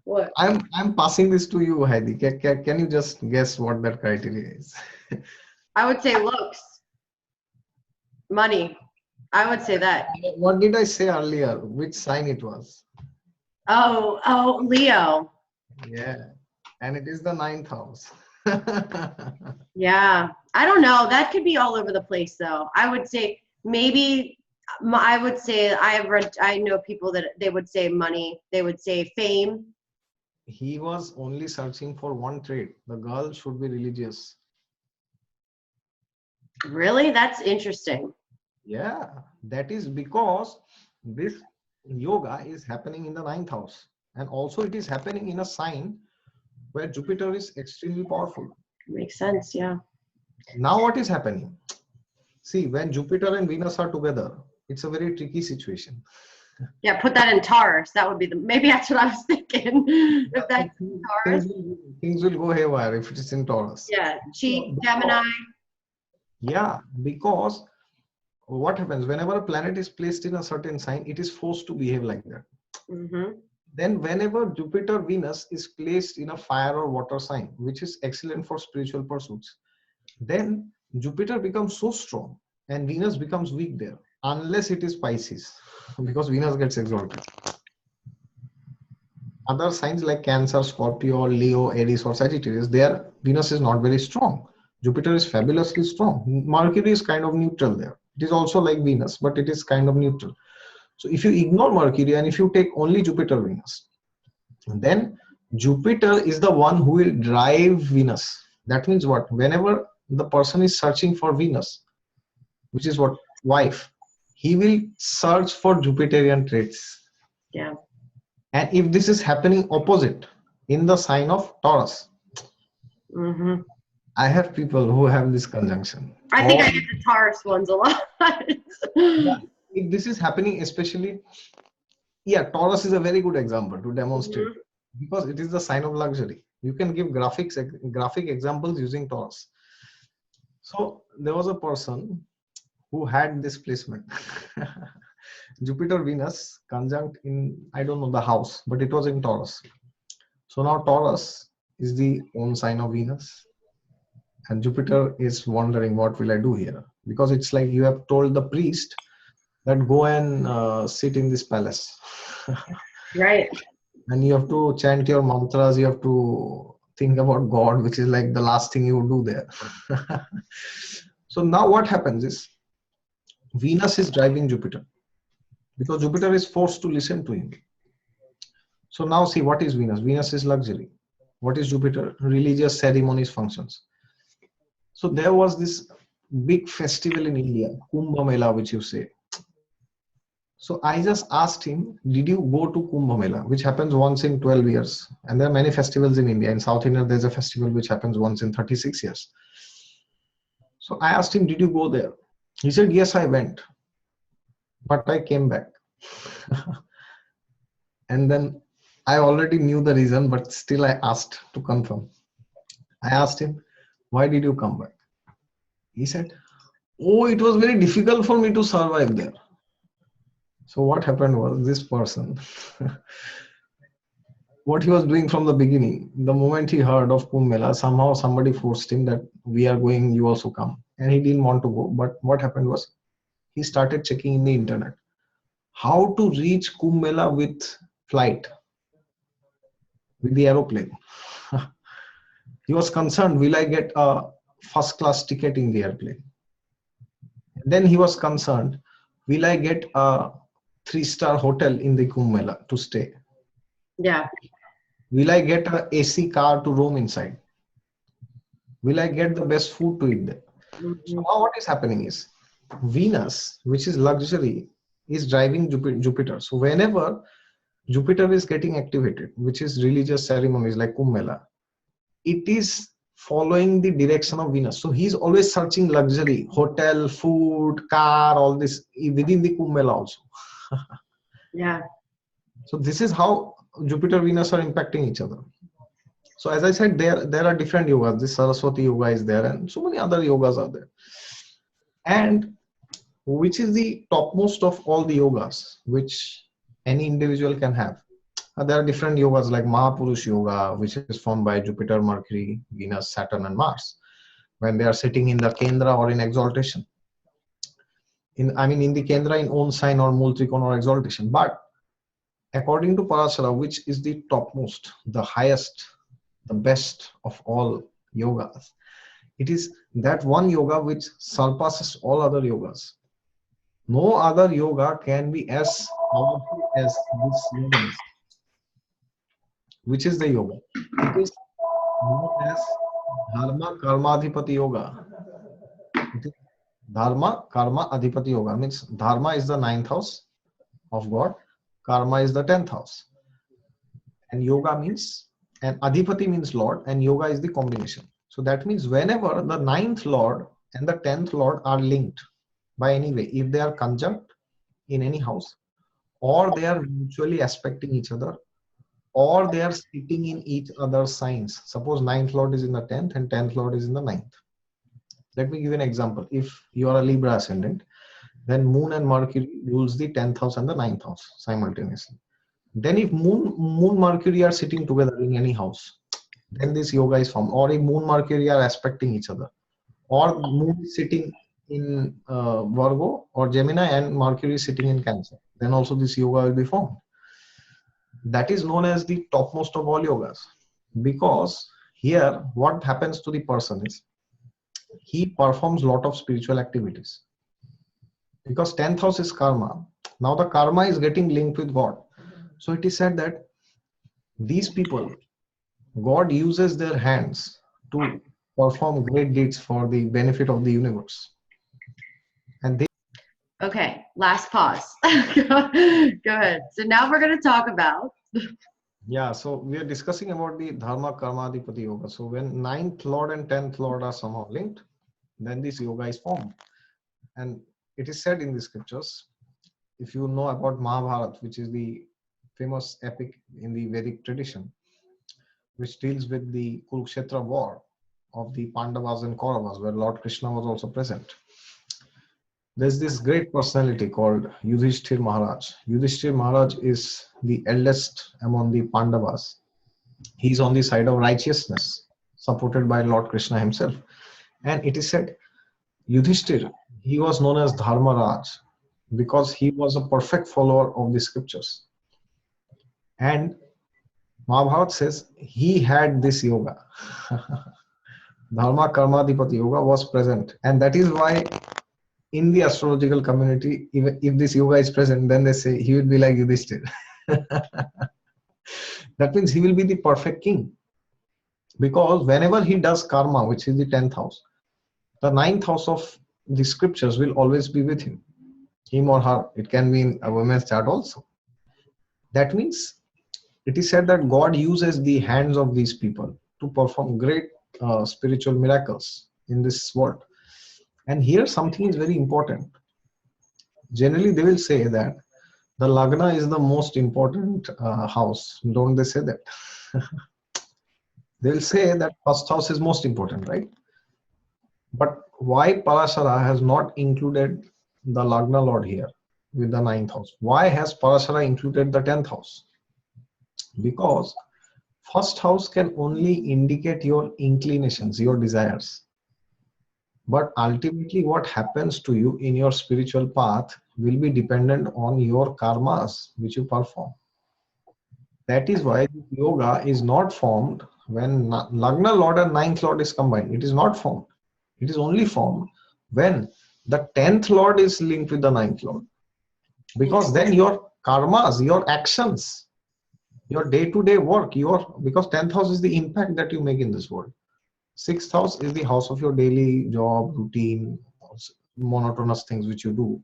S1: What?
S2: I'm passing this to you, Heidi. Can you just guess what that criteria is?
S1: I would say looks, money. I would say that.
S2: What did I say earlier? Which sign it was?
S1: Oh, Leo.
S2: Yeah, and it is the 9th house.
S1: Yeah, I don't know. That could be all over the place, though. I would say maybe. I would say I know people that they would say money. They would say fame.
S2: He was only searching for one trait. The girl should be religious.
S1: Really? That's interesting.
S2: Yeah, that is because this yoga is happening in the 9th house. And also it is happening in a sign where Jupiter is extremely powerful.
S1: Makes sense, yeah.
S2: Now what is happening? See, when Jupiter and Venus are together, it's a very tricky situation.
S1: Yeah, put that in Taurus. That would be maybe that's what I was thinking. If that's Taurus.
S2: Things will go haywire if it is in Taurus.
S1: Yeah, Gemini.
S2: Yeah, because what happens whenever a planet is placed in a certain sign, it is forced to behave like that.
S1: Mm-hmm.
S2: Then whenever Jupiter, Venus is placed in a fire or water sign, which is excellent for spiritual pursuits, then Jupiter becomes so strong and Venus becomes weak there, unless it is Pisces, because Venus gets exalted. Other signs like Cancer, Scorpio, Leo, Aries, or Sagittarius, there Venus is not very strong. Jupiter is fabulously strong. Mercury is kind of neutral there. It is also like Venus, but it is kind of neutral. So if you ignore Mercury and if you take only Jupiter, Venus, then Jupiter is the one who will drive Venus. That means what? Whenever the person is searching for Venus, which is what? Wife, he will search for Jupiterian traits.
S1: Yeah.
S2: And if this is happening opposite in the sign of Taurus,
S1: Mm-hmm.
S2: I have people who have this conjunction.
S1: I think
S2: Or
S1: I get the Taurus ones a lot.
S2: yeah, if this is happening, especially, yeah, Taurus is a very good example to demonstrate
S1: Mhm.
S2: because it is the sign of luxury. You can give graphic examples using Taurus. So there was a person who had this placement. Jupiter Venus conjunct in, I don't know the house, but it was in Taurus. So now Taurus is the own sign of Venus, and Jupiter is wondering what will I do here, because it's like you have told the priest that go and sit in this palace.
S1: Right.
S2: And you have to chant your mantras, you have to think about God, which is like the last thing you do there. So now what happens is Venus is driving Jupiter because Jupiter is forced to listen to him. So now see, what is Venus? Venus is luxury. What is Jupiter? Religious ceremonies, functions. So there was this big festival in India, Kumbh Mela, which you say. So I just asked him, did you go to Kumbh Mela, which happens once in 12 years? And there are many festivals in India. In South India, there's a festival which happens once in 36 years. So I asked him, did you go there? He said, yes, I went, but I came back. And then I already knew the reason, but still I asked to confirm. I asked him, why did you come back? He said, oh, it was very difficult for me to survive there. So what happened was this person, what he was doing from the beginning, the moment he heard of Kumbh Mela, somehow somebody forced him that we are going, you also come. And he didn't want to go. But what happened was he started checking in the internet how to reach Kumbh Mela with flight, with the aeroplane. He was concerned, will I get a first class ticket in the airplane? Then he was concerned, will I get a 3-star hotel in the Kumbh Mela to stay?
S1: Yeah.
S2: Will I get a AC car to roam inside? Will I get the best food to eat there? So
S1: Mhm.
S2: now what is happening is Venus, which is luxury, is driving Jupiter. So whenever Jupiter is getting activated, which is religious ceremonies like Kumbh Mela, it is following the direction of Venus. So he's always searching luxury, hotel, food, car, all this within the Kumbh Mela also.
S1: Yeah.
S2: So this is how Jupiter, Venus are impacting each other. So as I said, there are different yogas. This Saraswati yoga is there, and so many other yogas are there. And which is the topmost of all the yogas which any individual can have? There are different yogas like Mahapurush Yoga, which is formed by Jupiter, Mercury, Venus, Saturn, and Mars when they are sitting in the Kendra or in exaltation. In the Kendra in own sign or Mul Trikona or exaltation. But according to Parashara, which is the topmost, the highest, the best of all yogas, it is that one yoga which surpasses all other yogas. No other yoga can be as powerful as this yoga is. Which is the yoga? It is known as Dharma Karma Adhipati Yoga. It is Dharma Karma Adhipati Yoga. Means Dharma is the 9th house of God, Karma is the 10th house. And yoga means, and Adhipati means Lord, and yoga is the combination. So that means whenever the 9th Lord and the 10th Lord are linked by any way, if they are conjunct in any house, or they are mutually aspecting each other, or they are sitting in each other's signs. Suppose 9th Lord is in the 10th and 10th Lord is in the 9th. Let me give you an example. If you are a Libra ascendant, then Moon and Mercury rules the 10th house and the 9th house simultaneously. Then if Moon Mercury are sitting together in any house, then this yoga is formed. Or if Moon Mercury are aspecting each other, or Moon is sitting in Virgo or Gemini and Mercury is sitting in Cancer, then also this yoga will be formed. That is known as the topmost of all yogas, because here what happens to the person is he performs a lot of spiritual activities, because 10th house is karma. Now the karma is getting linked with God. So it is said that these people God uses their hands to perform great deeds for the benefit of the universe. And they,
S1: Okay, last pause. Go ahead. So now we're going to talk about.
S2: yeah, so we are discussing about the Dharma Karma Adhipati Yoga. So when ninth Lord and 10th Lord are somehow linked, then this yoga is formed. And it is said in the scriptures, if you know about Mahabharata, which is the famous epic in the Vedic tradition, which deals with the Kurukshetra war of the Pandavas and Kauravas, where Lord Krishna was also present. There's this great personality called Yudhishthir Maharaj. Yudhishthir Maharaj is the eldest among the Pandavas. He's on the side of righteousness, supported by Lord Krishna himself. And it is said, Yudhishthir, he was known as Dharmaraj because he was a perfect follower of the scriptures. And Mahabharata says he had this yoga. Dharma Karma Adhipati Yoga was present. And that is why in the astrological community, even if this yoga is present, then they say he will be like Yudhishthir. That means he will be the perfect king. Because whenever he does karma, which is the 10th house, the 9th house of the scriptures will always be with him or her. It can be in a woman's chart also. That means it is said that God uses the hands of these people to perform great spiritual miracles in this world. And here something is very important. Generally, they will say that the Lagna is the most important house. Don't they say that? They will say that first house is most important, right? But why Parashara has not included the Lagna Lord here with the 9th house? Why has Parashara included the 10th house? Because first house can only indicate your inclinations, your desires. But ultimately, what happens to you in your spiritual path will be dependent on your karmas which you perform. That is why yoga is not formed when Lagna Lord and 9th Lord is combined. It is not formed. It is only formed when the 10th Lord is linked with the 9th Lord. Because then your karmas, your actions, your day-to-day work, because 10th house is the impact that you make in this world. 6th house is the house of your daily job, routine, monotonous things which you do.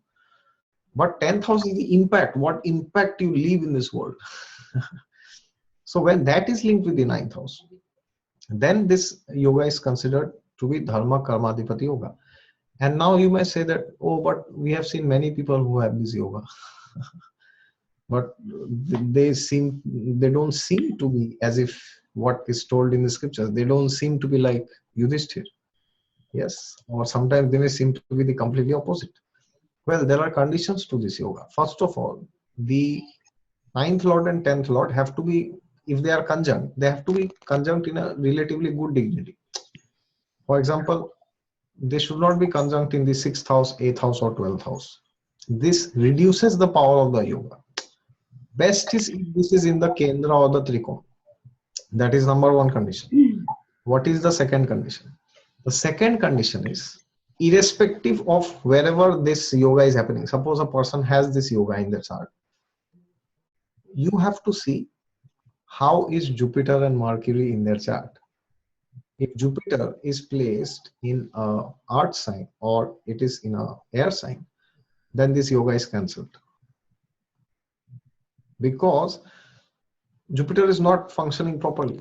S2: But 10th house is the impact, what impact you leave in this world. So when that is linked with the 9th house, then this yoga is considered to be Dharma Karma Adhipati Yoga. And now you may say that, oh, but we have seen many people who have this yoga. But they don't seem to be as if what is told in the scriptures. They don't seem to be like Yudhishthir. Yes, or sometimes they may seem to be the completely opposite. Well, there are conditions to this yoga. First of all, the 9th Lord and 10th Lord have to be, if they are conjunct, they have to be conjunct in a relatively good dignity. For example, they should not be conjunct in the 6th house, 8th house, or 12th house. This reduces the power of the yoga. Best is if this is in the Kendra or the Trikona. That is number one condition. What is the second condition? The second condition is, irrespective of wherever this yoga is happening, suppose a person has this yoga in their chart, you have to see how is Jupiter and Mercury in their chart. If Jupiter is placed in a earth sign or it is in a air sign, then this yoga is cancelled. Because Jupiter is not functioning properly.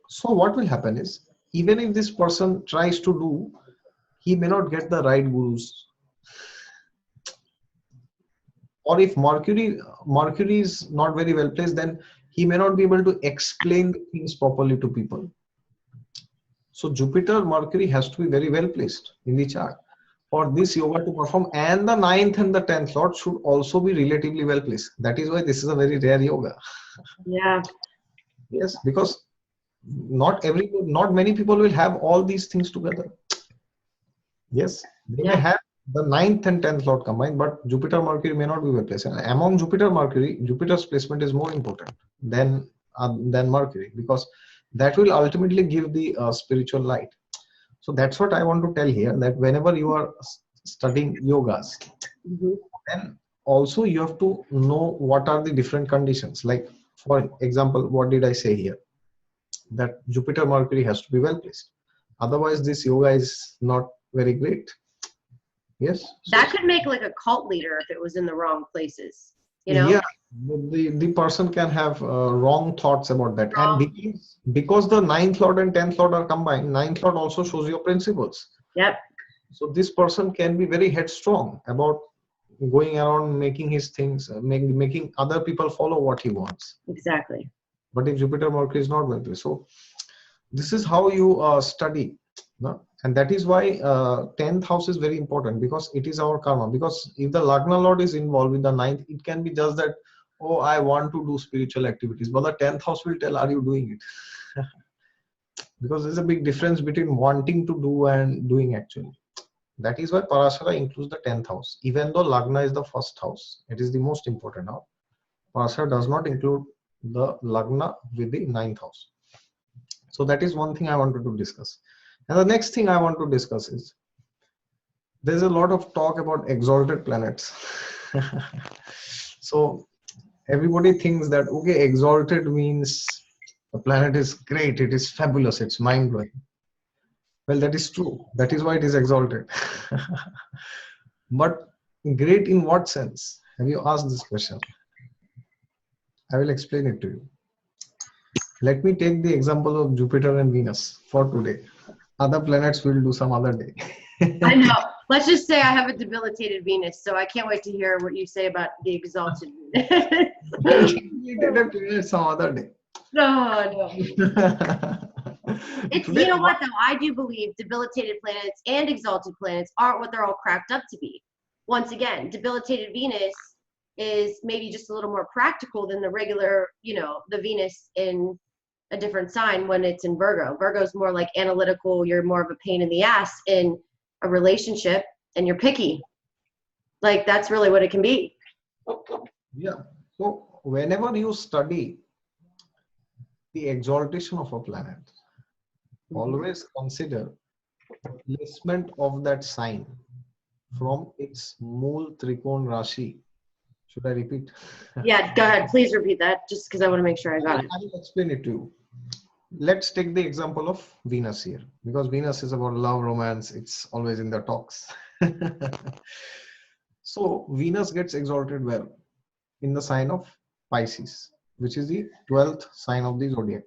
S2: So what will happen is, even if this person tries to do, he may not get the right gurus. Or if Mercury is not very well placed, then he may not be able to explain things properly to people. So Jupiter, Mercury has to be very well placed in the chart for this yoga to perform, and the 9th and the 10th Lord should also be relatively well placed. That is why this is a very rare yoga.
S1: Yeah.
S2: Yes, because not many people will have all these things together. Yes, they may have the 9th and 10th Lord combined, but Jupiter, Mercury may not be well placed. And among Jupiter, Mercury, Jupiter's placement is more important than Mercury, because that will ultimately give the spiritual light. So that's what I want to tell here, that whenever you are studying yogas, then also you have to know what are the different conditions. Like, for example, what did I say here? that Jupiter Mercury has to be well placed. Otherwise this yoga is not very great. Yes.
S1: That could make like a cult leader if it was in the wrong places, you know?
S2: Yeah, the person can have wrong thoughts about that.
S1: Wrong.
S2: And because the ninth lord and 10th lord are combined, ninth lord also shows your principles.
S1: Yep.
S2: So this person can be very headstrong about going around making his things, making other people follow what he wants.
S1: Exactly.
S2: But if Jupiter Mercury is not well placed, so this is how you study, no? And that is why 10th house is very important, because it is our karma. Because if the Lagna Lord is involved with the ninth, it can be just that, oh, I want to do spiritual activities, but the 10th house will tell, are you doing it? Because there's a big difference between wanting to do and doing actually. That is why Parashara includes the 10th house. Even though Lagna is the first house, it is the most important house. Parashara does not include the Lagna with the 9th house. So that is one thing I wanted to discuss. And the next thing I want to discuss is, there's a lot of talk about exalted planets. So everybody thinks that, okay, exalted means the planet is great, it is fabulous, it's mind-blowing. Well, that is true. That is why it is exalted. But great in what sense? Have you asked this question? I will explain it to you. Let me take the example of Jupiter and Venus for today. Other planets will do some other day.
S1: I know. Let's just say I have a debilitated Venus, so I can't wait to hear what you say about the exalted Venus.
S2: Some other day.
S1: No. It's, you know what though, I do believe debilitated planets and exalted planets aren't what they're all cracked up to be. Once again, debilitated Venus is maybe just a little more practical than the regular, you know, the Venus in a different sign when it's in Virgo. Virgo's more like analytical, you're more of a pain in the ass in a relationship, and you're picky. Like that's really what it can be.
S2: Yeah. So whenever you study the exaltation of a planet, always consider the placement of that sign from its Mool Trikon Rashi. Should I repeat?
S1: Yeah, go ahead. Please repeat that, just because I want to make sure I got it.
S2: I will explain it to you. Let's take the example of Venus here, because Venus is about love, romance. It's always in the talks. So Venus gets exalted where? In the sign of Pisces, which is the 12th sign of the zodiac.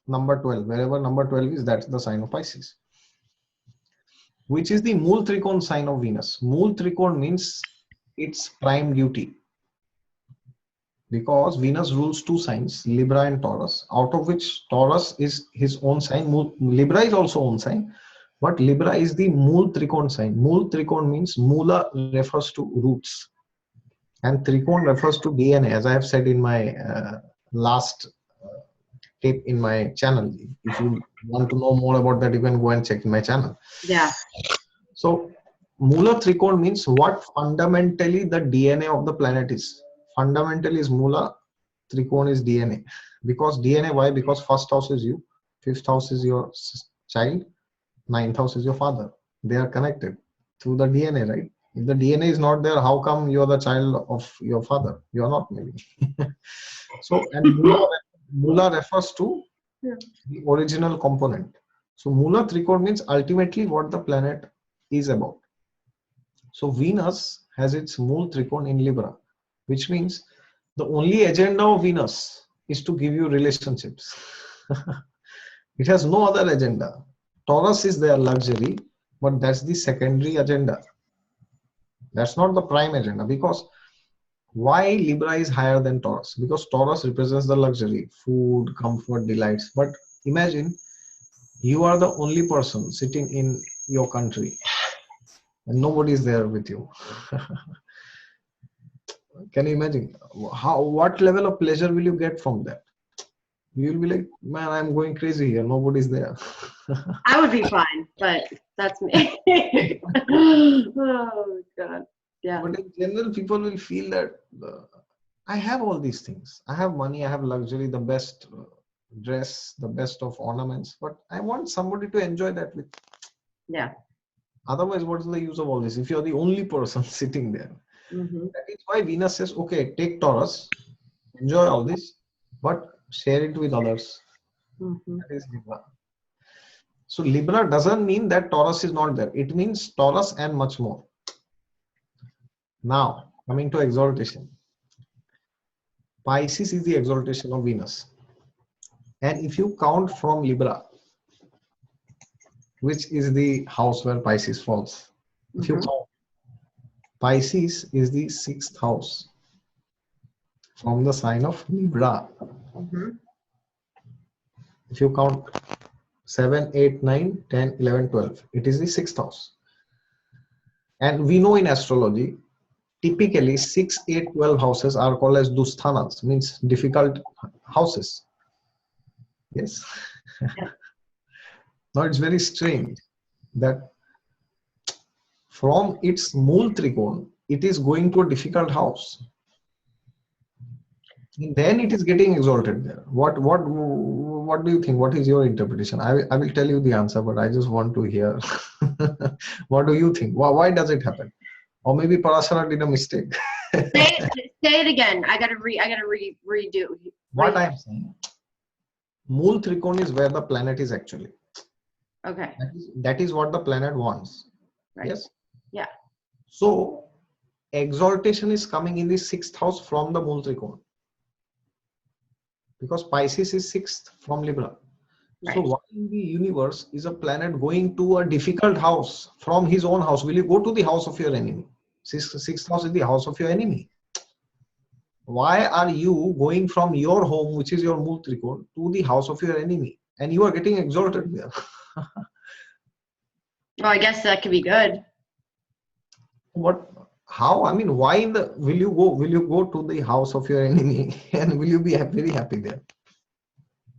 S2: Number 12, wherever number 12 is, that's the sign of Pisces, which is the Mool Trikon sign of Venus. Mool Trikon means its prime duty, because Venus rules two signs, Libra and Taurus, out of which Taurus is his own sign. Libra is also own sign, but Libra is the Mool Trikon sign. Mool Trikon means Moola refers to roots, and Trikon refers to DNA, as I have said in my last tape in my channel. If you want to know more about that, you can go and check in my channel.
S1: Yeah.
S2: So Moola Trikon means what fundamentally the DNA of the planet is. Fundamentally is Moola, Trikon is DNA. Because DNA, why? Because first house is you, fifth house is your child, ninth house is your father. They are connected through the DNA, right? If the DNA is not there, how come you're the child of your father? You're not, maybe. So, and Moola refers to the original component. So Moola Trikon means ultimately what the planet is about. So Venus has its Mool Trikon in Libra, which means the only agenda of Venus is to give you relationships. It has no other agenda. Taurus is their luxury, but that's the secondary agenda. That's not the prime agenda. Because why Libra is higher than Taurus? Because Taurus represents the luxury, food, comfort, delights. But imagine you are the only person sitting in your country and nobody is there with you. Can you imagine what level of pleasure will you get from that? You'll be like, man, I'm going crazy here. Nobody's there.
S1: I would be fine, but that's me. Oh God. Yeah.
S2: But in general, people will feel that I have all these things. I have money, I have luxury, the best dress, the best of ornaments, but I want somebody to enjoy that with.
S1: Yeah.
S2: Otherwise, what is the use of all this if you're the only person sitting there?
S1: Mm-hmm.
S2: That is why Venus says, okay, take Taurus, enjoy all this, but share it with others.
S1: Mhm.
S2: That is Libra. So Libra doesn't mean that Taurus is not there. It means Taurus and much more. Now, coming to exaltation. Pisces is the exaltation of Venus. And if you count from Libra, which is the house where Pisces falls, if you
S1: Mhm.
S2: count, Pisces is the 6th house from the sign of Libra.
S1: Mhm.
S2: If you count 7, 8, 9, 10, 11, 12, it is the 6th house. And we know in astrology, typically 6, 8, 12 houses are called as Dusthanas, means difficult houses. Yes.
S1: Yeah.
S2: Now it's very strange that from its Mool Trikon, it is going to a difficult house. And then it is getting exalted there. What do you think? What is your interpretation? I will tell you the answer, but I just want to hear. What do you think? Why does it happen? Or maybe Parashara did a mistake.
S1: Say it again. I gotta redo.
S2: What I am saying, Mool Trikon is where the planet is actually.
S1: Okay.
S2: That is what the planet wants.
S1: Right.
S2: Yes.
S1: Yeah.
S2: So exaltation is coming in the 6th house from the Mool Trikon. Because Pisces is 6th from Libra.
S1: Right.
S2: So why in the universe is a planet going to a difficult house from his own house? Will you go to the house of your enemy? Sixth house is the house of your enemy. Why are you going from your home, which is your Mool Trikon, to the house of your enemy? And you are getting exalted there.
S1: Well, I guess that could be good.
S2: What? How? I mean, why in the will you go? Will you go to the house of your enemy, and will you be very happy there?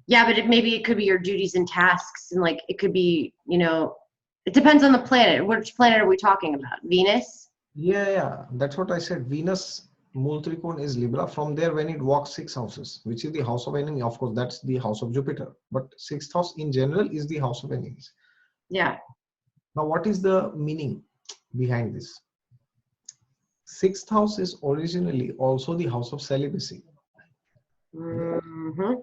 S1: Yeah, but maybe it could be your duties and tasks, and like it could be, it depends on the planet. Which planet are we talking about? Venus?
S2: Yeah, that's what I said. Venus Mool Trikon is Libra. From there, when it walks 6 houses, which is the house of enemy, of course, that's the house of Jupiter. But 6th house in general is the house of enemies.
S1: Yeah.
S2: Now, what is the meaning behind this? 6th house is originally also the house of celibacy.
S1: Mm-hmm.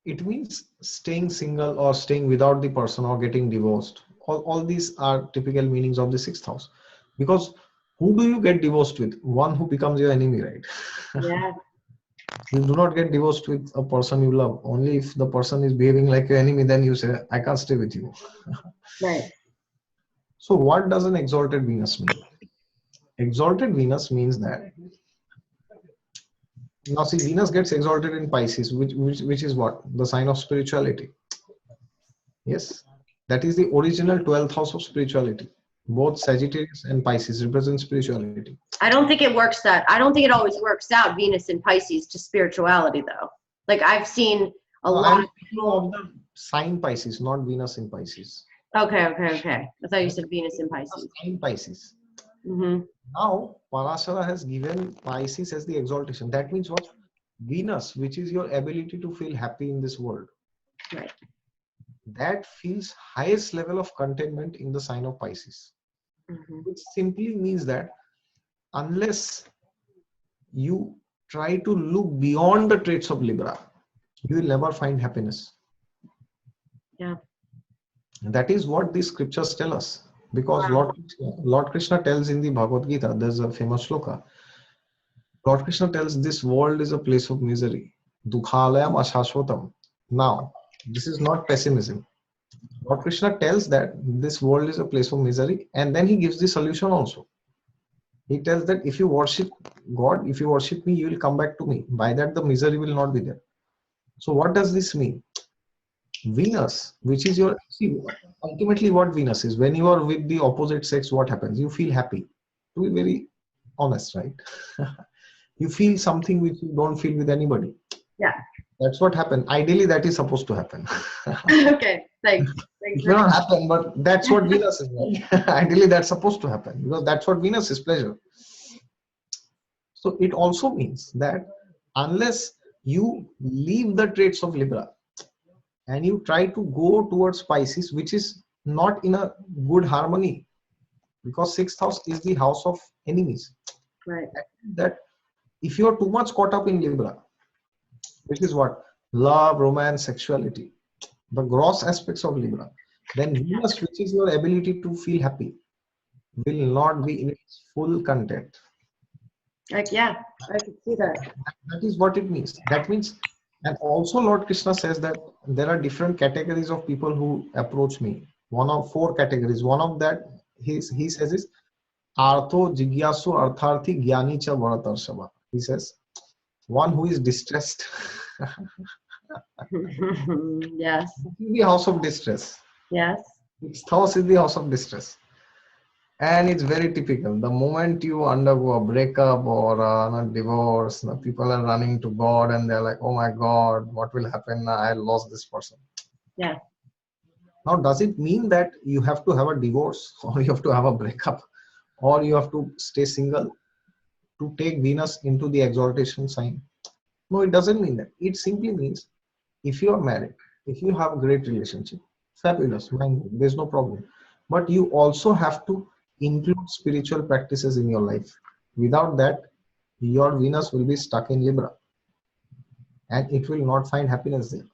S2: It means staying single or staying without the person or getting divorced. All these are typical meanings of the 6th house. Because who do you get divorced with? One who becomes your enemy, right?
S1: Yeah.
S2: You do not get divorced with a person you love. Only if the person is behaving like your enemy, then you say, I can't stay with you.
S1: Right.
S2: So what does an exalted Venus mean? Exalted Venus means that, now see, Venus gets exalted in Pisces, which is what? The sign of spirituality. Yes. That is the original 12th house of spirituality. Both Sagittarius and Pisces represent spirituality.
S1: I don't think it always works out, Venus and Pisces, to spirituality though. Like I've seen a lot
S2: I'm
S1: of
S2: speaking of the sign Pisces, not Venus in Pisces.
S1: Okay. I thought you said Venus and Pisces.
S2: Sign Pisces.
S1: Mm-hmm.
S2: Now, Parashara has given Pisces as the exaltation. That means what? Venus, which is your ability to feel happy in this world.
S1: Right.
S2: That feels highest level of contentment in the sign of Pisces.
S1: Mm-hmm.
S2: Which simply means that unless you try to look beyond the traits of Libra, you will never find happiness.
S1: Yeah.
S2: And that is what these scriptures tell us. Because Lord Krishna tells in the Bhagavad Gita, there's a famous shloka. Lord Krishna tells this world is a place of misery. Dukhalayam ashashvatam. Now, this is not pessimism. Lord Krishna tells that this world is a place of misery, and then he gives the solution also. He tells that if you worship God, if you worship me, you will come back to me. By that, the misery will not be there. So what does this mean? Venus, which is your, see, ultimately what Venus is, when you are with the opposite sex, what happens? You feel happy. To be very honest, right? You feel something which you don't feel with anybody.
S1: Yeah.
S2: That's what happened. Ideally, that is supposed to happen.
S1: Okay. Thanks.
S2: It may not happen, but that's what Venus is like. Ideally, that's supposed to happen because that's what Venus is, pleasure. So it also means that unless you leave the traits of Libra and you try to go towards Pisces, which is not in a good harmony, because 6th house is the house of enemies.
S1: Right.
S2: That if you are too much caught up in Libra, which is what? love, romance, sexuality, the gross aspects of Libra. Then Venus, which is your ability to feel happy, will not be in its full content.
S1: Like, yeah, I can see that.
S2: That is what it means. That means, and also Lord Krishna says that there are different categories of people who approach me. One of four categories. One of that he says is Artho Jigyasu Artharthi Gyani Cha Bharatarshabha. He says one who is distressed.
S1: Yes.
S2: The house of distress.
S1: Yes.
S2: Its house is the house of distress. And it's very typical. The moment you undergo a breakup or a divorce, people are running to God and they're like, oh my God, what will happen now? I lost this person.
S1: Yeah.
S2: Now, does it mean that you have to have a divorce or you have to have a breakup or you have to stay single to take Venus into the exaltation sign? No, it doesn't mean that. It simply means if you are married, if you have a great relationship, fabulous, there's no problem. But you also have to include spiritual practices in your life. Without that, your Venus will be stuck in Libra and it will not find happiness there.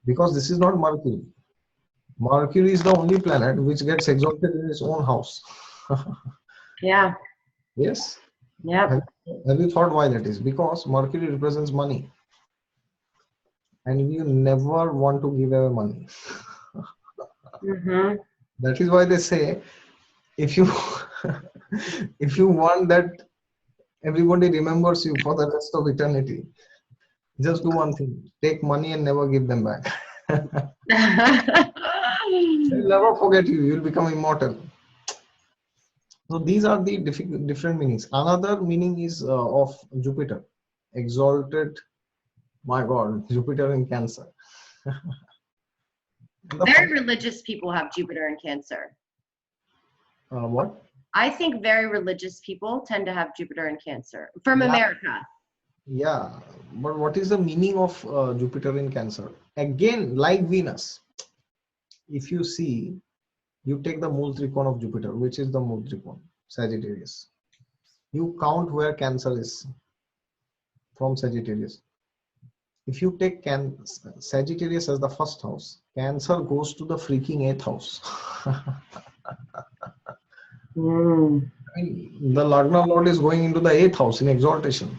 S2: Because this is not Mercury. Mercury is the only planet which gets exalted in its own house.
S1: Yeah.
S2: Yes.
S1: Yeah.
S2: Have you thought why that is? Because Mercury represents money. And you never want to give away money.
S1: Mm-hmm.
S2: That is why they say, if you if you want that everybody remembers you for the rest of eternity, just do one thing: take money and never give them back. They'll never forget you. You'll become immortal. So these are the different meanings. Another meaning is of Jupiter, exalted. My God, Jupiter in Cancer.
S1: Very religious people have Jupiter in Cancer.
S2: What?
S1: I think very religious people tend to have Jupiter in Cancer from America.
S2: Yeah, but what is the meaning of Jupiter in Cancer? Again, like Venus, if you see, you take the Mool Trikon of Jupiter, which is the Mool Trikon, Sagittarius. You count where Cancer is from Sagittarius. If you take Sagittarius as the first house, Cancer goes to the freaking 8th house. I mean, the Lagna Lord is going into the 8th house in exaltation.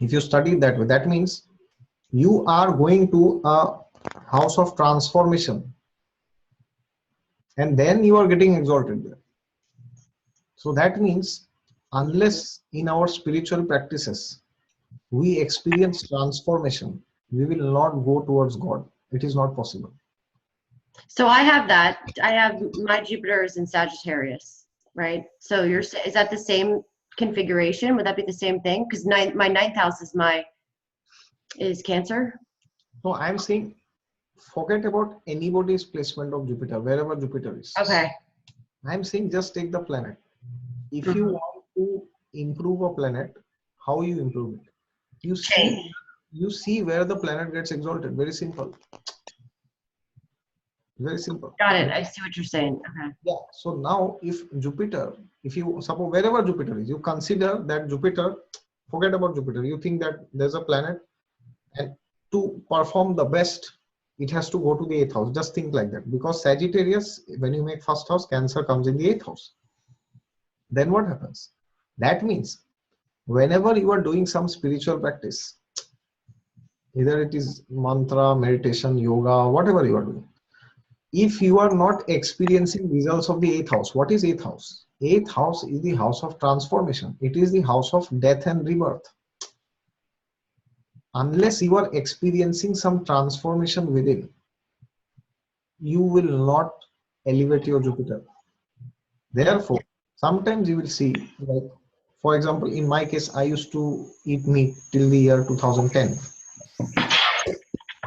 S2: If you study that way, that means you are going to a house of transformation. And then you are getting exalted there. So that means unless in our spiritual practices, we experience transformation, we will not go towards God. It is not possible.
S1: So I have that. I have my Jupiter is in Sagittarius, right? So is that the same configuration? Would that be the same thing? Because my 9th house is Cancer.
S2: No, I'm saying forget about anybody's placement of Jupiter, wherever Jupiter is.
S1: Okay.
S2: I'm saying just take the planet. If you want to improve a planet, how you improve it? You see where the planet gets exalted. Very simple. Very simple.
S1: Got it. I see what you're saying. Okay.
S2: Yeah. So now if Jupiter, if you suppose wherever Jupiter is, you consider that Jupiter, forget about Jupiter. You think that there's a planet and to perform the best, it has to go to the 8th house. Just think like that. Because Sagittarius, when you make first house, Cancer comes in the 8th house. Then what happens? That means whenever you are doing some spiritual practice, either it is mantra, meditation, yoga, whatever you are doing, if you are not experiencing results of the 8th house, what is 8th house? 8th house is the house of transformation. It is the house of death and rebirth. Unless you are experiencing some transformation within, you will not elevate your Jupiter. Therefore, sometimes you will see, like, for example, in my case, I used to eat meat till the year 2010.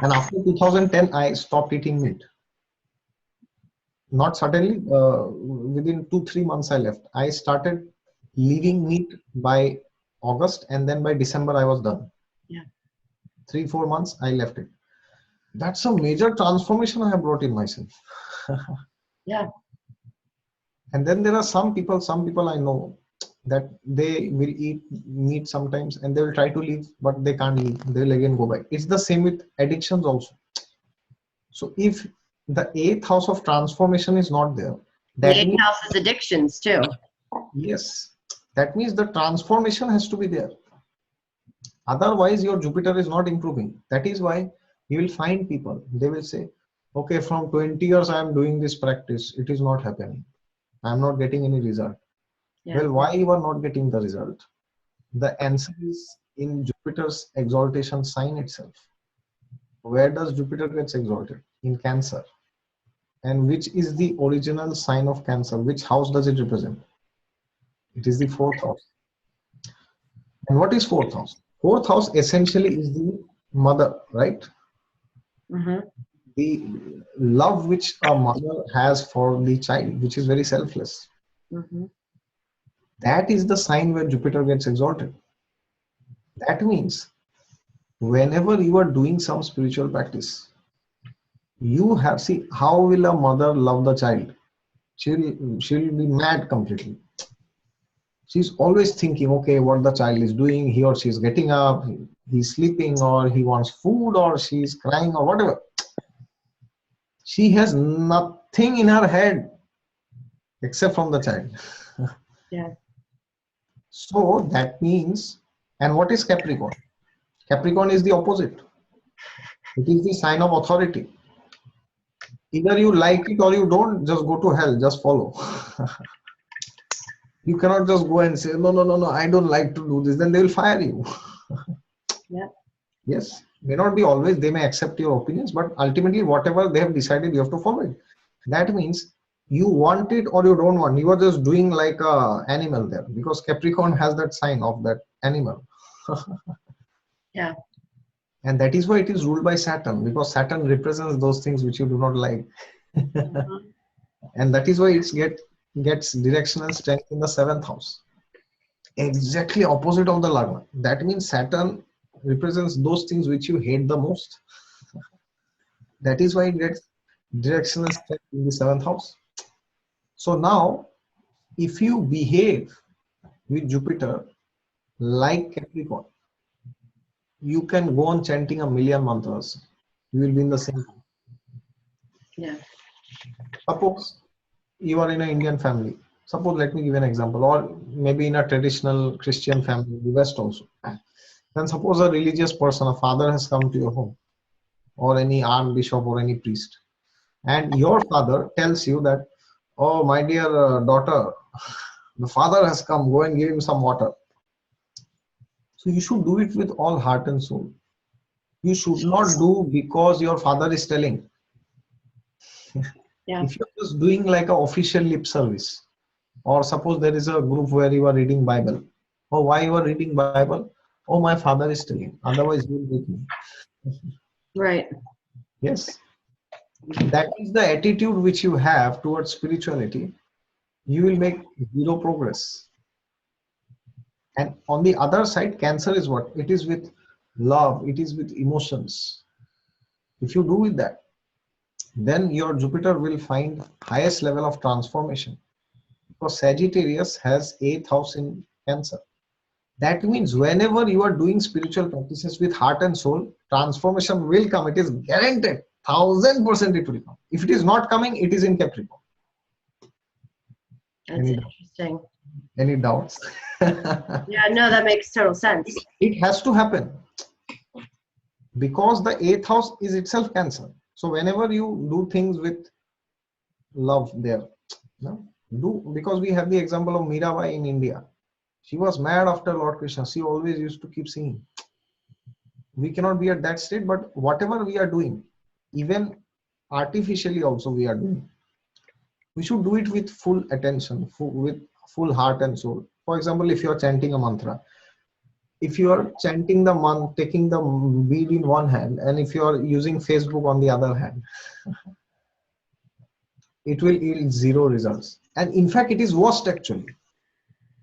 S2: And after 2010, I stopped eating meat. Not suddenly, within 2-3 months I left. I started leaving meat by August, and then by December I was done.
S1: Yeah.
S2: 3-4 months I left it. That's a major transformation I have brought in myself.
S1: Yeah.
S2: And then there are some people I know, that they will eat meat sometimes and they will try to leave, but they can't leave. They will again go back. It's the same with addictions also. So if the eighth house of transformation is not there,
S1: The
S2: that
S1: eighth
S2: means,
S1: house is addictions too.
S2: yes, that means the transformation has to be there. Otherwise, your Jupiter is not improving. That is why you will find people, they will say, okay, from 20 years I am doing this practice, it is not happening. I am not getting any result.
S1: Yeah.
S2: Well, why you are not getting the result? The answer is in Jupiter's exaltation sign itself. Where does Jupiter gets exalted? In Cancer. And which is the original sign of Cancer? Which house does it represent? It is the fourth house. And what is fourth house? Fourth house essentially is the mother, right?
S1: Mm-hmm.
S2: The love which a mother has for the child, which is very selfless.
S1: Mm-hmm.
S2: That is the sign where Jupiter gets exalted. That means whenever you are doing some spiritual practice, you have, see, how will a mother love the child? She'll be mad completely. She's always thinking, okay, what the child is doing, he or she is getting up, he's sleeping, or he wants food, or she's crying, or whatever. She has nothing in her head except from the child.
S1: Yeah.
S2: So that means, and what is Capricorn? Capricorn is the opposite. It is the sign of authority. Either you like it or you don't, just go to hell, just follow. You cannot just go and say, no, no, no, no, I don't like to do this. Then they will fire you.
S1: Yeah.
S2: Yes, may not be always, they may accept your opinions, but ultimately whatever they have decided, you have to follow it. That means you want it or you don't want. You are just doing like a animal there, because Capricorn has that sign of that animal.
S1: Yeah.
S2: And that is why it is ruled by Saturn, because Saturn represents those things which you do not like.
S1: Mm-hmm.
S2: And that is why it gets directional strength in the seventh house. Exactly opposite of the Lagna. That means Saturn represents those things which you hate the most. That is why it gets directional strength in the seventh house. So now, if you behave with Jupiter like Capricorn, you can go on chanting a million mantras. You will be in the same.
S1: Yeah.
S2: Suppose you are in an Indian family. Suppose, let me give an example, or maybe in a traditional Christian family, the West also. Then suppose a religious person, a father has come to your home, or any archbishop or any priest, and your father tells you that, oh, my dear daughter, the father has come, go and give him some water. So you should do it with all heart and soul. You should not do because your father is telling.
S1: Yeah.
S2: If you're just doing like an official lip service, or suppose there is a group where you are reading Bible. Oh, why you are reading Bible? Oh, my father is telling. Otherwise, you will beat me.
S1: Right.
S2: Yes. That is the attitude which you have towards spirituality. You will make zero progress. And on the other side, Cancer is what? It is with love. It is with emotions. If you do with that, then your Jupiter will find highest level of transformation. Because Sagittarius has 8th house in Cancer. That means whenever you are doing spiritual practices with heart and soul, transformation will come. It is guaranteed. 1000% it will come. If it is not coming, it is in Capricorn.
S1: That's
S2: Any,
S1: interesting.
S2: any doubts?
S1: Yeah, no, that makes total sense.
S2: It has to happen. Because the 8th house is itself Cancer. So whenever you do things with love there, no? Because we have the example of Mirabai in India. She was mad after Lord Krishna. She always used to keep singing. We cannot be at that state, but whatever we are doing, even artificially also we are doing, we should do it with full attention, with full heart and soul. For example, if you are chanting a mantra, if you are chanting the mantra, taking the bead in one hand, and if you are using Facebook on the other hand, it will yield zero results. And in fact, it is worst actually.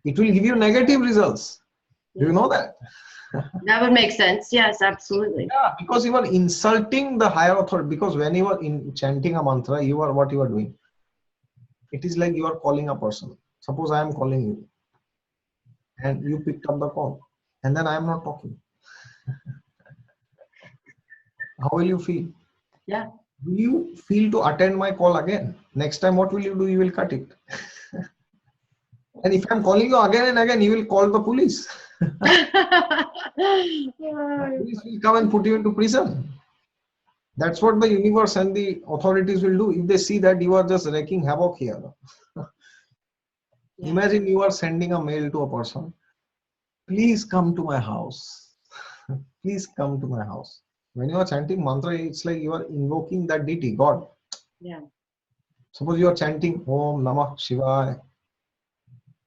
S2: It will give you negative results. Do you know that?
S1: That would make sense. Yes, absolutely.
S2: Yeah, because you are insulting the higher authority. Because when you are chanting a mantra, what you are doing. It is like you are calling a person. Suppose I am calling you. and you picked up the call, and then I am not talking. How will you feel?
S1: Yeah.
S2: Will you feel to attend my call again? Next time, what will you do? You will cut it. And if I'm calling you again and again, you will call the police. Police will come and put you into prison. That's what the universe and the authorities will do if they see that you are just wreaking havoc here.
S1: Yeah.
S2: Imagine you are sending a mail to a person. Please come to my house. Please come to my house. When you are chanting mantra, it's like you are invoking that deity, God.
S1: Yeah.
S2: Suppose you are chanting Om Namah Shivaya.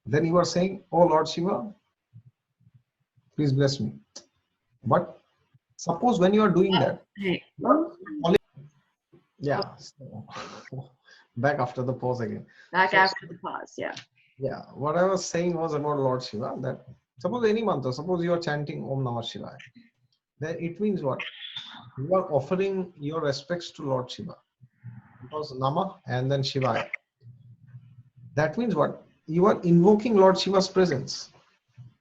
S2: Then you are saying, Oh Lord Shiva, please bless me. But suppose when you are doing that,
S1: Hey.
S2: you are calling, yeah. So, back after the pause again.
S1: Back
S2: So,
S1: after the pause. Yeah.
S2: yeah, what I was saying was about Lord Shiva, that suppose any mantra, suppose you are chanting Om Namah Shivaya, then it means what? You are offering your respects to Lord Shiva. Because Namah and then Shivaya. That means what? You are invoking Lord Shiva's presence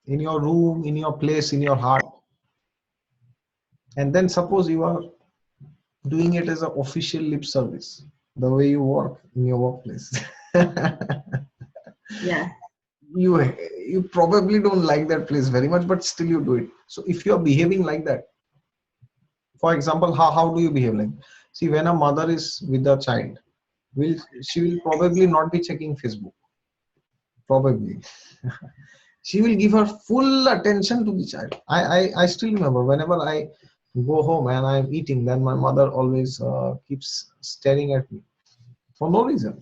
S2: in your room, in your place, in your heart. And then suppose you are doing it as an official lip service, the way you work in your workplace.
S1: Yeah.
S2: You probably don't like that place very much, but still you do it. So if you are behaving like that, for example, how do you behave like? See, when a mother is with a child, she will probably not be checking Facebook. Probably. She will give her full attention to the child. I still remember whenever I go home and I'm eating, then my mother always keeps staring at me for no reason.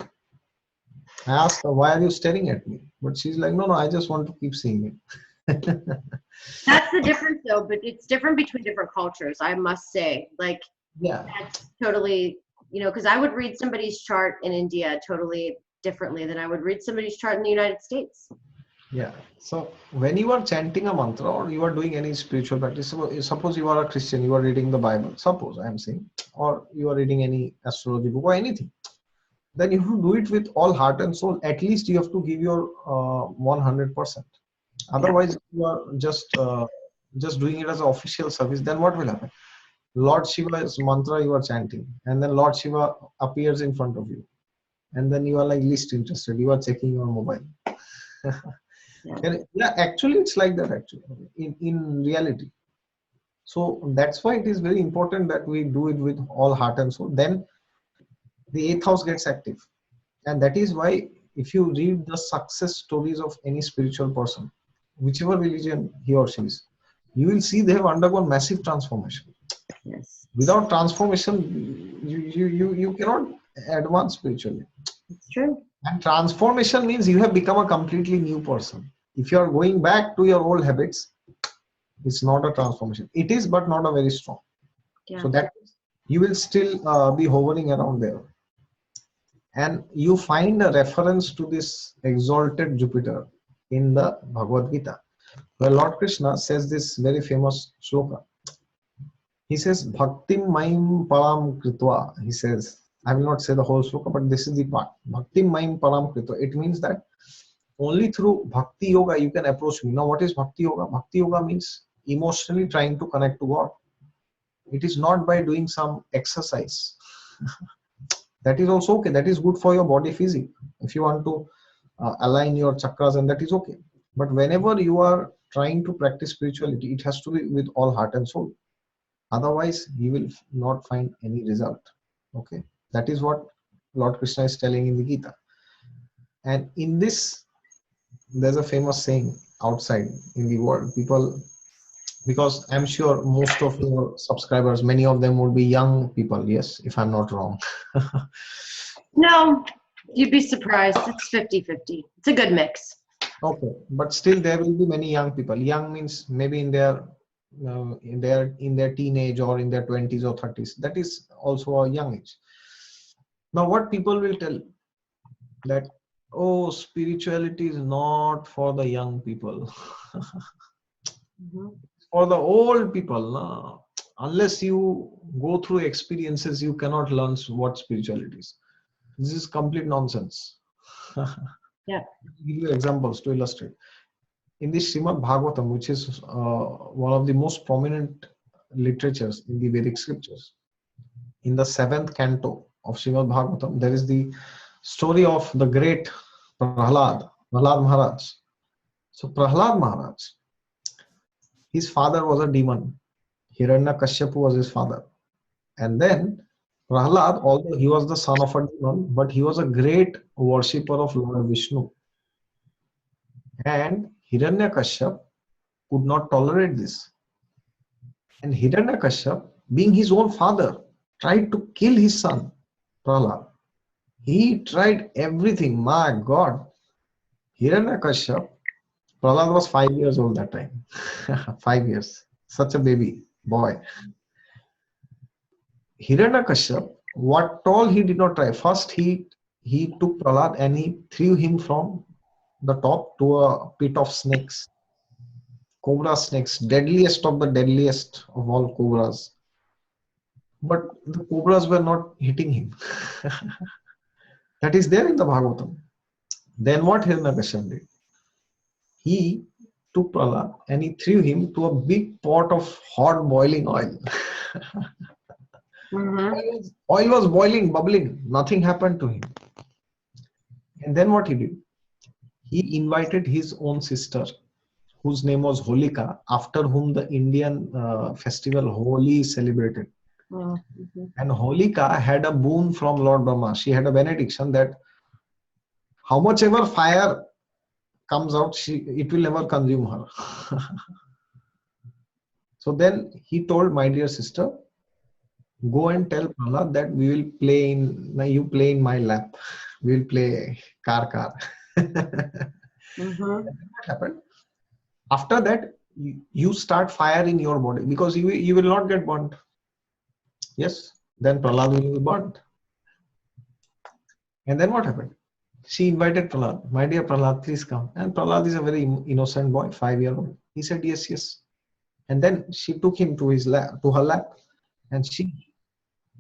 S2: I asked her, why are you staring at me? But she's like, no, I just want to keep seeing it.
S1: That's the difference though, but it's different between different cultures, I must say. Like,
S2: Yeah.
S1: that's totally, because I would read somebody's chart in India totally differently than I would read somebody's chart in the United States.
S2: Yeah. So when you are chanting a mantra or you are doing any spiritual practice, suppose you are a Christian, you are reading the Bible, suppose I am saying, or you are reading any astrology book or anything, then you have to do it with all heart and soul. At least you have to give your 100%. Otherwise, you are just doing it as an official service. Then what will happen? Lord Shiva's mantra you are chanting, and then Lord Shiva appears in front of you, and then you are like least interested. You are checking your mobile. Yeah, actually, it's like that. Actually, in reality. So that's why it is very important that we do it with all heart and soul. Then the eighth house gets active. And that is why if you read the success stories of any spiritual person, whichever religion he or she is, you will see they have undergone massive transformation.
S1: Yes.
S2: Without transformation, you cannot advance spiritually.
S1: It's true.
S2: And transformation means you have become a completely new person. If you are going back to your old habits, it's not a transformation. It is, but not a very strong.
S1: Yeah.
S2: So that you will still be hovering around there. And you find a reference to this exalted Jupiter in the Bhagavad Gita, where Lord Krishna says this very famous shloka. He says, Bhaktim Maim Param Kritva. He says, I will not say the whole shloka, but this is the part. Bhaktim Maim Param Kritva. It means that only through Bhakti Yoga you can approach me. Now, what is Bhakti Yoga? Bhakti Yoga means emotionally trying to connect to God. It is not by doing some exercise. That is also okay. That is good for your body physique. If you want to align your chakras, and that is okay. But whenever you are trying to practice spirituality, it has to be with all heart and soul. Otherwise, you will not find any result. Okay, that is what Lord Krishna is telling in the Gita. And in this, there's a famous saying outside in the world. People, because I'm sure most of your subscribers, many of them would be young people. Yes, if I'm not wrong.
S1: No, you'd be surprised. It's 50-50. It's a good mix.
S2: Okay, but still there will be many young people. Young means maybe in their teenage or in their 20s or 30s. That is also a young age. Now, what people will tell that, oh, spirituality is not for the young people, for the old people. No. Unless you go through experiences, you cannot learn what spirituality is. This is complete nonsense.
S1: Yeah.
S2: I'll give you examples to illustrate. in the Srimad Bhagavatam, which is one of the most prominent literatures in the Vedic scriptures, in the 7th canto of Srimad Bhagavatam, there is the story of the great Prahlad Maharaj. So Prahlad Maharaj, his father was a demon. Hiranyakashipu was his father. And then Prahlad, although he was the son of a demon, but he was a great worshipper of Lord Vishnu. And Hiranyakashipu could not tolerate this. And Hiranyakashipu, being his own father, tried to kill his son, Prahlad. He tried everything. My God. Hiranyakashipu, Prahlad was 5 years old that time. 5 years. Such a baby boy. Hiranyakashipu, what all he did not try. First, he took Prahlad and he threw him from the top to a pit of snakes. Cobra snakes, deadliest of the deadliest of all cobras. But the cobras were not hitting him. That is there in the Bhagavatam. Then what Hiranyakashipu did? He took Prahlad and he threw him to a big pot of hot boiling oil. Oil was boiling, bubbling. Nothing happened to him. And then what he did? He invited his own sister, whose name was Holika, after whom the Indian festival Holi is celebrated. And Holika had a boon from Lord Brahma. She had a benediction that how much ever fire comes out, it will never consume her. So then he told, my dear sister, go and tell Prahlad that you play in my lap. We will play car. What happened? After that, you start fire in your body because you will not get burnt. Yes, then Prahlad will be burnt. And then what happened? She invited Prahlad. My dear Prahlad, please come. And Prahlad is a very innocent boy, 5-year-old. He said yes. And then she took him to her lap, and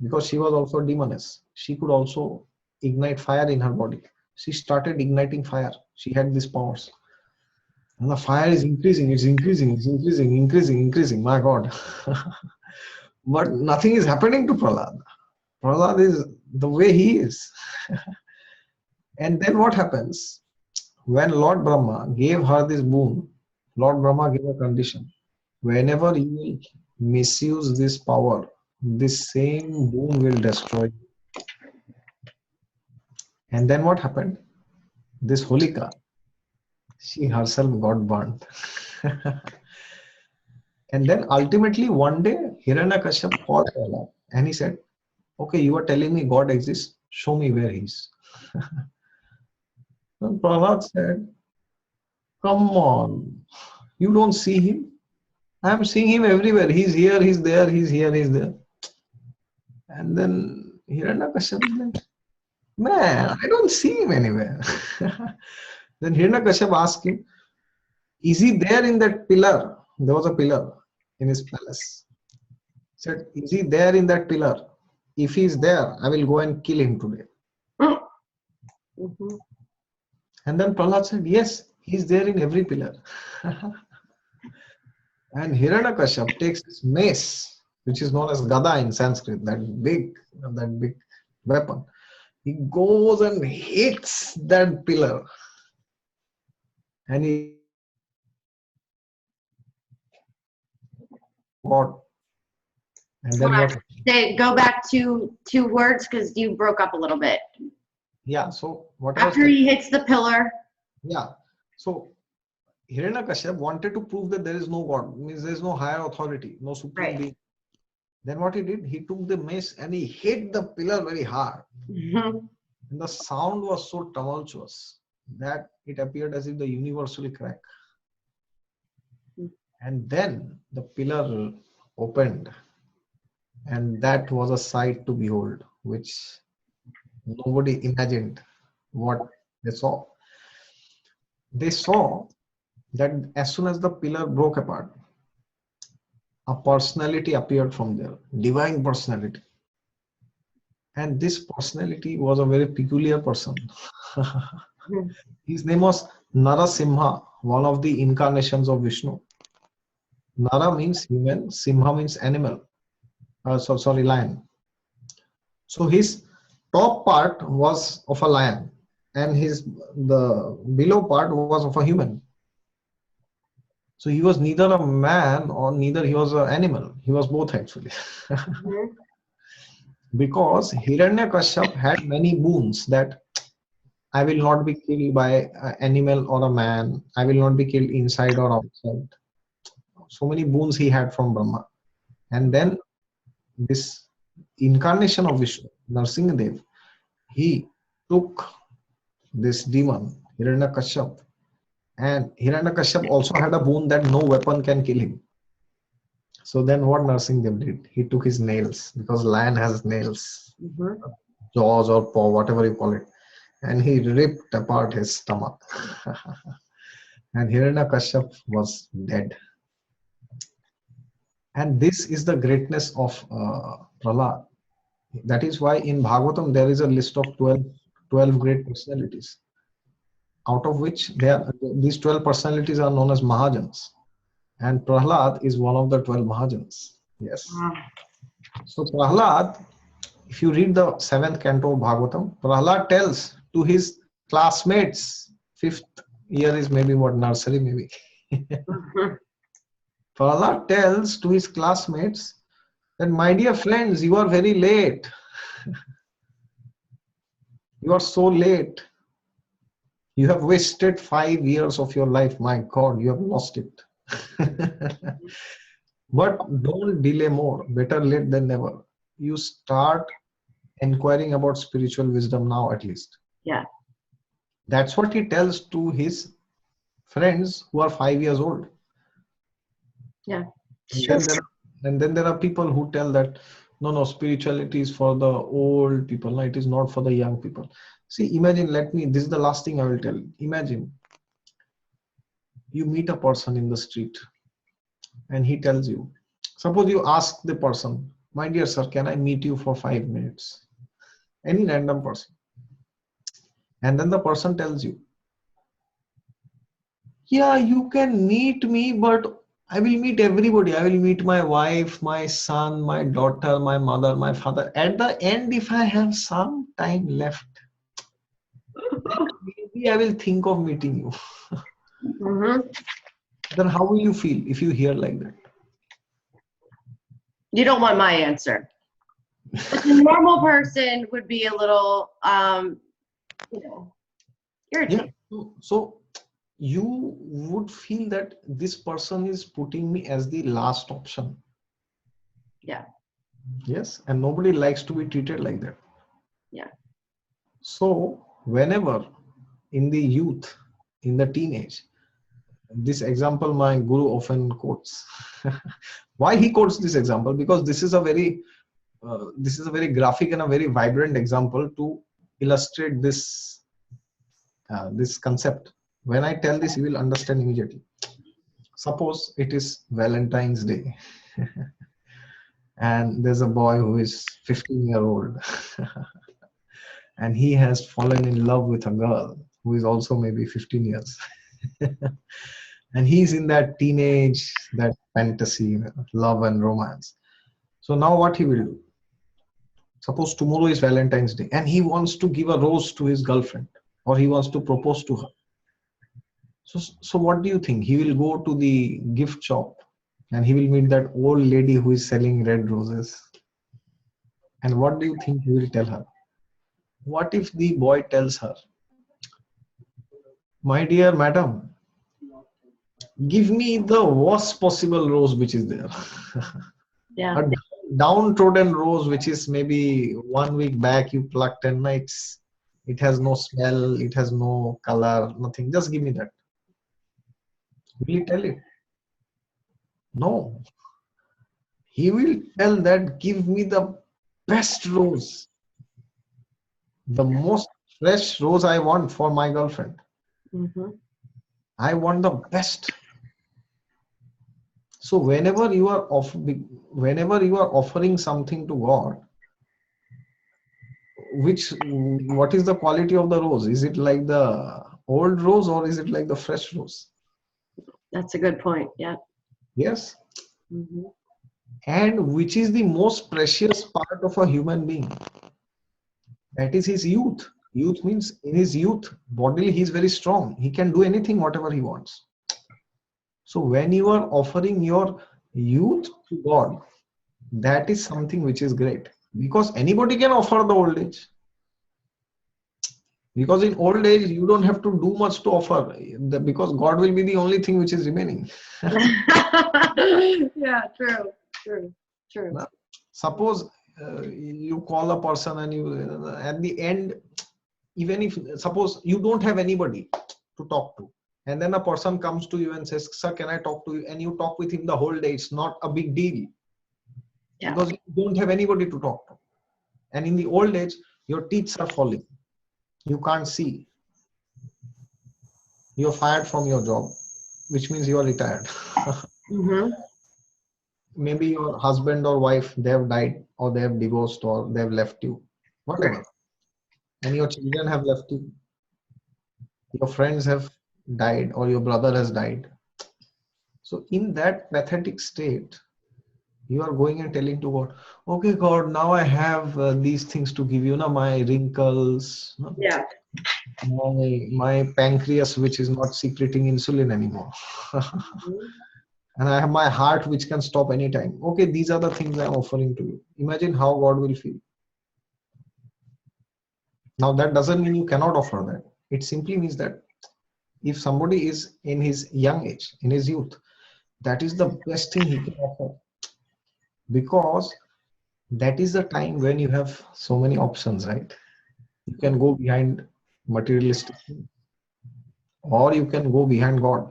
S2: because she was also a demoness, she could also ignite fire in her body. She started igniting fire. She had these powers. And the fire is increasing, it's increasing. My God. But nothing is happening to Prahlad. Prahlad is the way he is. And then what happens? When Lord Brahma gave her this boon, Lord Brahma gave a condition. Whenever you misuse this power, this same boon will destroy you. And then what happened? This Holika, she herself got burnt. And then ultimately one day, Hiranyakashipu called Prahlad and he said, okay, you are telling me God exists. Show me where he is. And Prahlad said, come on, you don't see him? I am seeing him everywhere. He's here, he's there, he's here, he's there. And then Hiranyakashipu is like, man, I don't see him anywhere. Then Hiranyakashipu asked him, is he there in that pillar? There was a pillar in his palace. He said, is he there in that pillar? If he is there, I will go and kill him today. And then Prahlad said, yes, he is there in every pillar. And Hiranyakashipu takes his mace, which is known as Gada in Sanskrit, that big weapon. He goes and hits that pillar. And he what? And then what?
S1: Go back to 2 words because you broke up a little bit.
S2: Yeah, so what
S1: after he hits the pillar.
S2: Yeah. So Hiranyakashipu wanted to prove that there is no God, means there is no higher authority, no supreme being. Then what he did, he took the mace and he hit the pillar very hard. And the sound was so tumultuous that it appeared as if the universe will crack. And then the pillar opened, and that was a sight to behold, which nobody imagined what they saw. They saw that as soon as the pillar broke apart, a personality appeared from there, divine personality. And this personality was a very peculiar person.
S1: Mhm.
S2: His name was Narasimha, one of the incarnations of Vishnu. Nara means human, Simha means animal. Sorry, lion. So his top part was of a lion, and his the below part was of a human. So he was neither a man or neither he was an animal. He was both actually.
S1: Mhm.
S2: Because Hiranyakashyap had many boons that I will not be killed by an animal or a man. I will not be killed inside or outside. So many boons he had from Brahma. And then this incarnation of Vishnu, Narsingadev, he took this demon, Hiranyakashyap. And Hiranyakashyap also had a boon that no weapon can kill him. So then what Narsingadev did? He took his nails, because lion has nails,
S1: Mhm.
S2: jaws or paw, whatever you call it, and he ripped apart his stomach. And Hiranyakashyap was dead. And this is the greatness of Prahlad. That is why in Bhagavatam there is a list of 12 great personalities, out of which these 12 personalities are known as Mahajans. And Prahlad is one of the 12 Mahajans. Yes.
S1: Wow.
S2: So Prahlad, if you read the seventh canto of Bhagavatam, Prahlad tells to his classmates, fifth year is maybe what, nursery maybe.
S1: Mhm.
S2: Prahlad tells to his classmates that, my dear friends, you are very late. You are so late. You have wasted 5 years of your life. My God, you have lost it. But don't delay more. Better late than never. You start inquiring about spiritual wisdom now, at least.
S1: Yeah.
S2: That's what he tells to his friends who are 5 years old.
S1: Yeah. It's
S2: And
S1: true.
S2: then there are people who tell that no, spirituality is for the old people. No, it is not for the young people. See, imagine, this is the last thing I will tell. Imagine you meet a person in the street and he tells you, suppose you ask the person, my dear sir, can I meet you for 5 minutes? Any random person. And then the person tells you, yeah, you can meet me, but I will meet everybody. I will meet my wife, my son, my daughter, my mother, my father. At the end, if I have some time left, then maybe I will think of meeting you.
S1: Mhm.
S2: Then how will you feel if you hear like that?
S1: You don't want my answer. But the normal person would be a little, you know,
S2: Yeah.
S1: irritated.
S2: So you would feel that this person is putting me as the last option.
S1: Yeah.
S2: Yes. And nobody likes to be treated like that.
S1: Yeah.
S2: So whenever in the youth, in the teenage, this example my guru often quotes. Why he quotes this example? Because this is a very graphic and a very vibrant example to illustrate this concept. When I tell this, you will understand immediately. Suppose it is Valentine's Day, and there's a boy who is 15-year-old, and he has fallen in love with a girl who is also maybe 15 years. And he's in that teenage, that fantasy, love and romance. So now what he will do? Suppose tomorrow is Valentine's Day and he wants to give a rose to his girlfriend, or he wants to propose to her. So what do you think? He will go to the gift shop and he will meet that old lady who is selling red roses. And what do you think he will tell her? What if the boy tells her, my dear madam, give me the worst possible rose which is there.
S1: Yeah.
S2: A downtrodden rose which is maybe 1 week back you plucked, and it has no smell, it has no color, nothing. Just give me that. Will he tell it? No. He will tell that, give me the best rose, the most fresh rose I want for my girlfriend.
S1: Mm-hmm.
S2: I want the best. So whenever you are offering something to God, what is the quality of the rose? Is it like the old rose or is it like the fresh rose?
S1: That's a good point. Yeah.
S2: Yes.
S1: Hmm.
S2: And which is the most precious part of a human being? That is his youth. Youth means in his youth, bodily he is very strong. He can do anything, whatever he wants. So when you are offering your youth to God, that is something which is great. Because anybody can offer the old age. Because in old age, you don't have to do much to offer. Because God will be the only thing which is remaining.
S1: Yeah, true.
S2: Now, suppose you call a person and you at the end, even if suppose you don't have anybody to talk to, and then a person comes to you and says, sir, can I talk to you? And you talk with him the whole day. It's not a big deal
S1: Yeah.
S2: because you don't have anybody to talk to. And in the old age, your teeth are falling. You can't see. You're fired from your job, which means you are retired.
S1: Hmm.
S2: Maybe your husband or wife, they have died or they have divorced or they have left you, whatever. And your children have left you. Your friends have died or your brother has died. So in that pathetic state, you are going and telling to God, okay, God, now I have these things to give you, now my wrinkles, no?
S1: Yeah.
S2: my pancreas, which is not secreting insulin anymore.
S1: Mhm.
S2: And I have my heart, which can stop anytime. Okay, these are the things I'm offering to you. Imagine how God will feel. Now, that doesn't mean you cannot offer that. It simply means that if somebody is in his young age, in his youth, that is the best thing he can offer. Because that is the time when you have so many options, right? You can go behind materialistic things, or you can go behind God.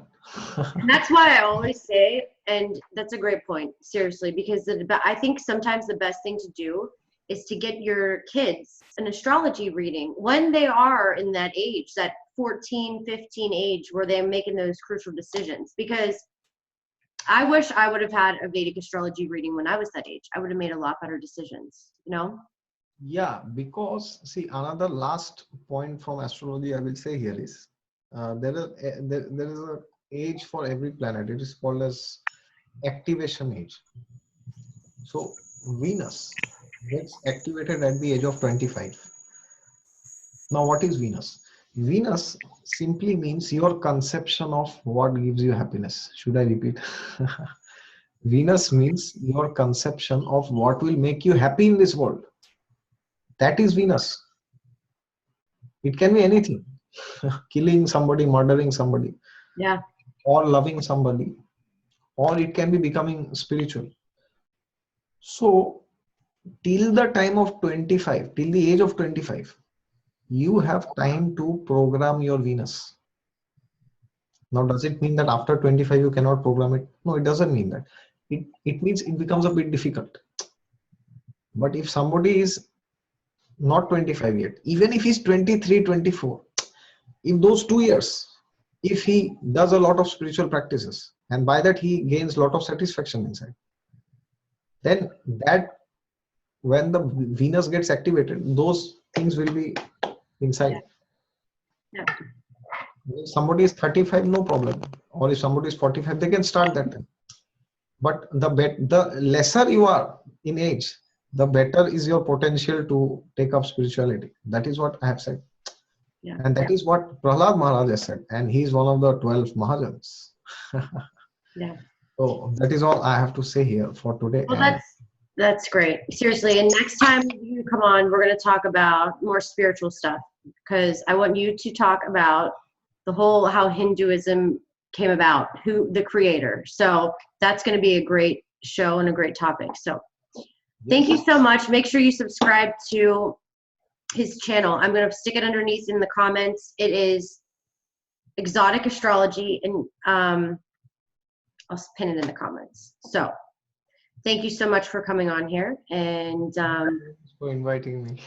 S1: And that's why I always say, and that's a great point, seriously, because I think sometimes the best thing to do is to get your kids an astrology reading when they are in that age, that 14, 15 age where they're making those crucial decisions. Because I wish I would have had a Vedic astrology reading when I was that age. I would have made a lot better decisions, you know?
S2: Yeah, because see, another last point from astrology I will say here is there is a age for every planet. It is called as activation age. So Venus gets activated at the age of 25. Now, what is Venus? Venus simply means your conception of what gives you happiness. Should I repeat? Venus means your conception of what will make you happy in this world. That is Venus. It can be anything. Killing somebody, murdering somebody,
S1: Yeah.
S2: or loving somebody, or it can be becoming spiritual. So, till the time of 25, till the age of 25, you have time to program your Venus. Now, does it mean that after 25 you cannot program it? No, it doesn't mean that. It means it becomes a bit difficult. But if somebody is not 25 yet, even if he's 23, 24, if those 2 years, if he does a lot of spiritual practices, and by that he gains a lot of satisfaction inside, then that when the Venus gets activated, those things will be inside.
S1: Yeah.
S2: If somebody is 35, no problem. Or if somebody is 45, they can start that time. But the lesser you are in age, the better is your potential to take up spirituality. That is what I have said.
S1: Yeah.
S2: And that is what Prahlad Maharaj has said. And he is one of the 12 Mahajans.
S1: Yeah.
S2: So that is all I have to say here for today.
S1: Well,
S2: And
S1: that's great. Seriously, and next time you come on, we're going to talk about more spiritual stuff because I want you to talk about the whole how Hinduism came about, who the creator. So that's going to be a great show and a great topic. So thank you so much. Make sure you subscribe to his channel. I'm going to stick it underneath in the comments. It is Exotic Astrology, and I'll pin it in the comments. So thank you so much for coming on here, and
S2: thanks for inviting me.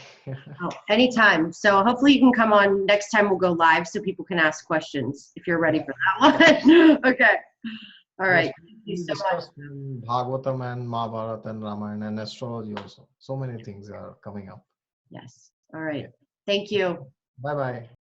S1: oh, anytime. So hopefully you can come on next time. We'll go live so people can ask questions if you're ready for that one. Okay. All right. Thank you so much.
S2: Bhagavatam and Mahabharata and Ramayana and astrology also. So many things are coming up.
S1: Yes. All right. Thank you.
S2: Bye bye.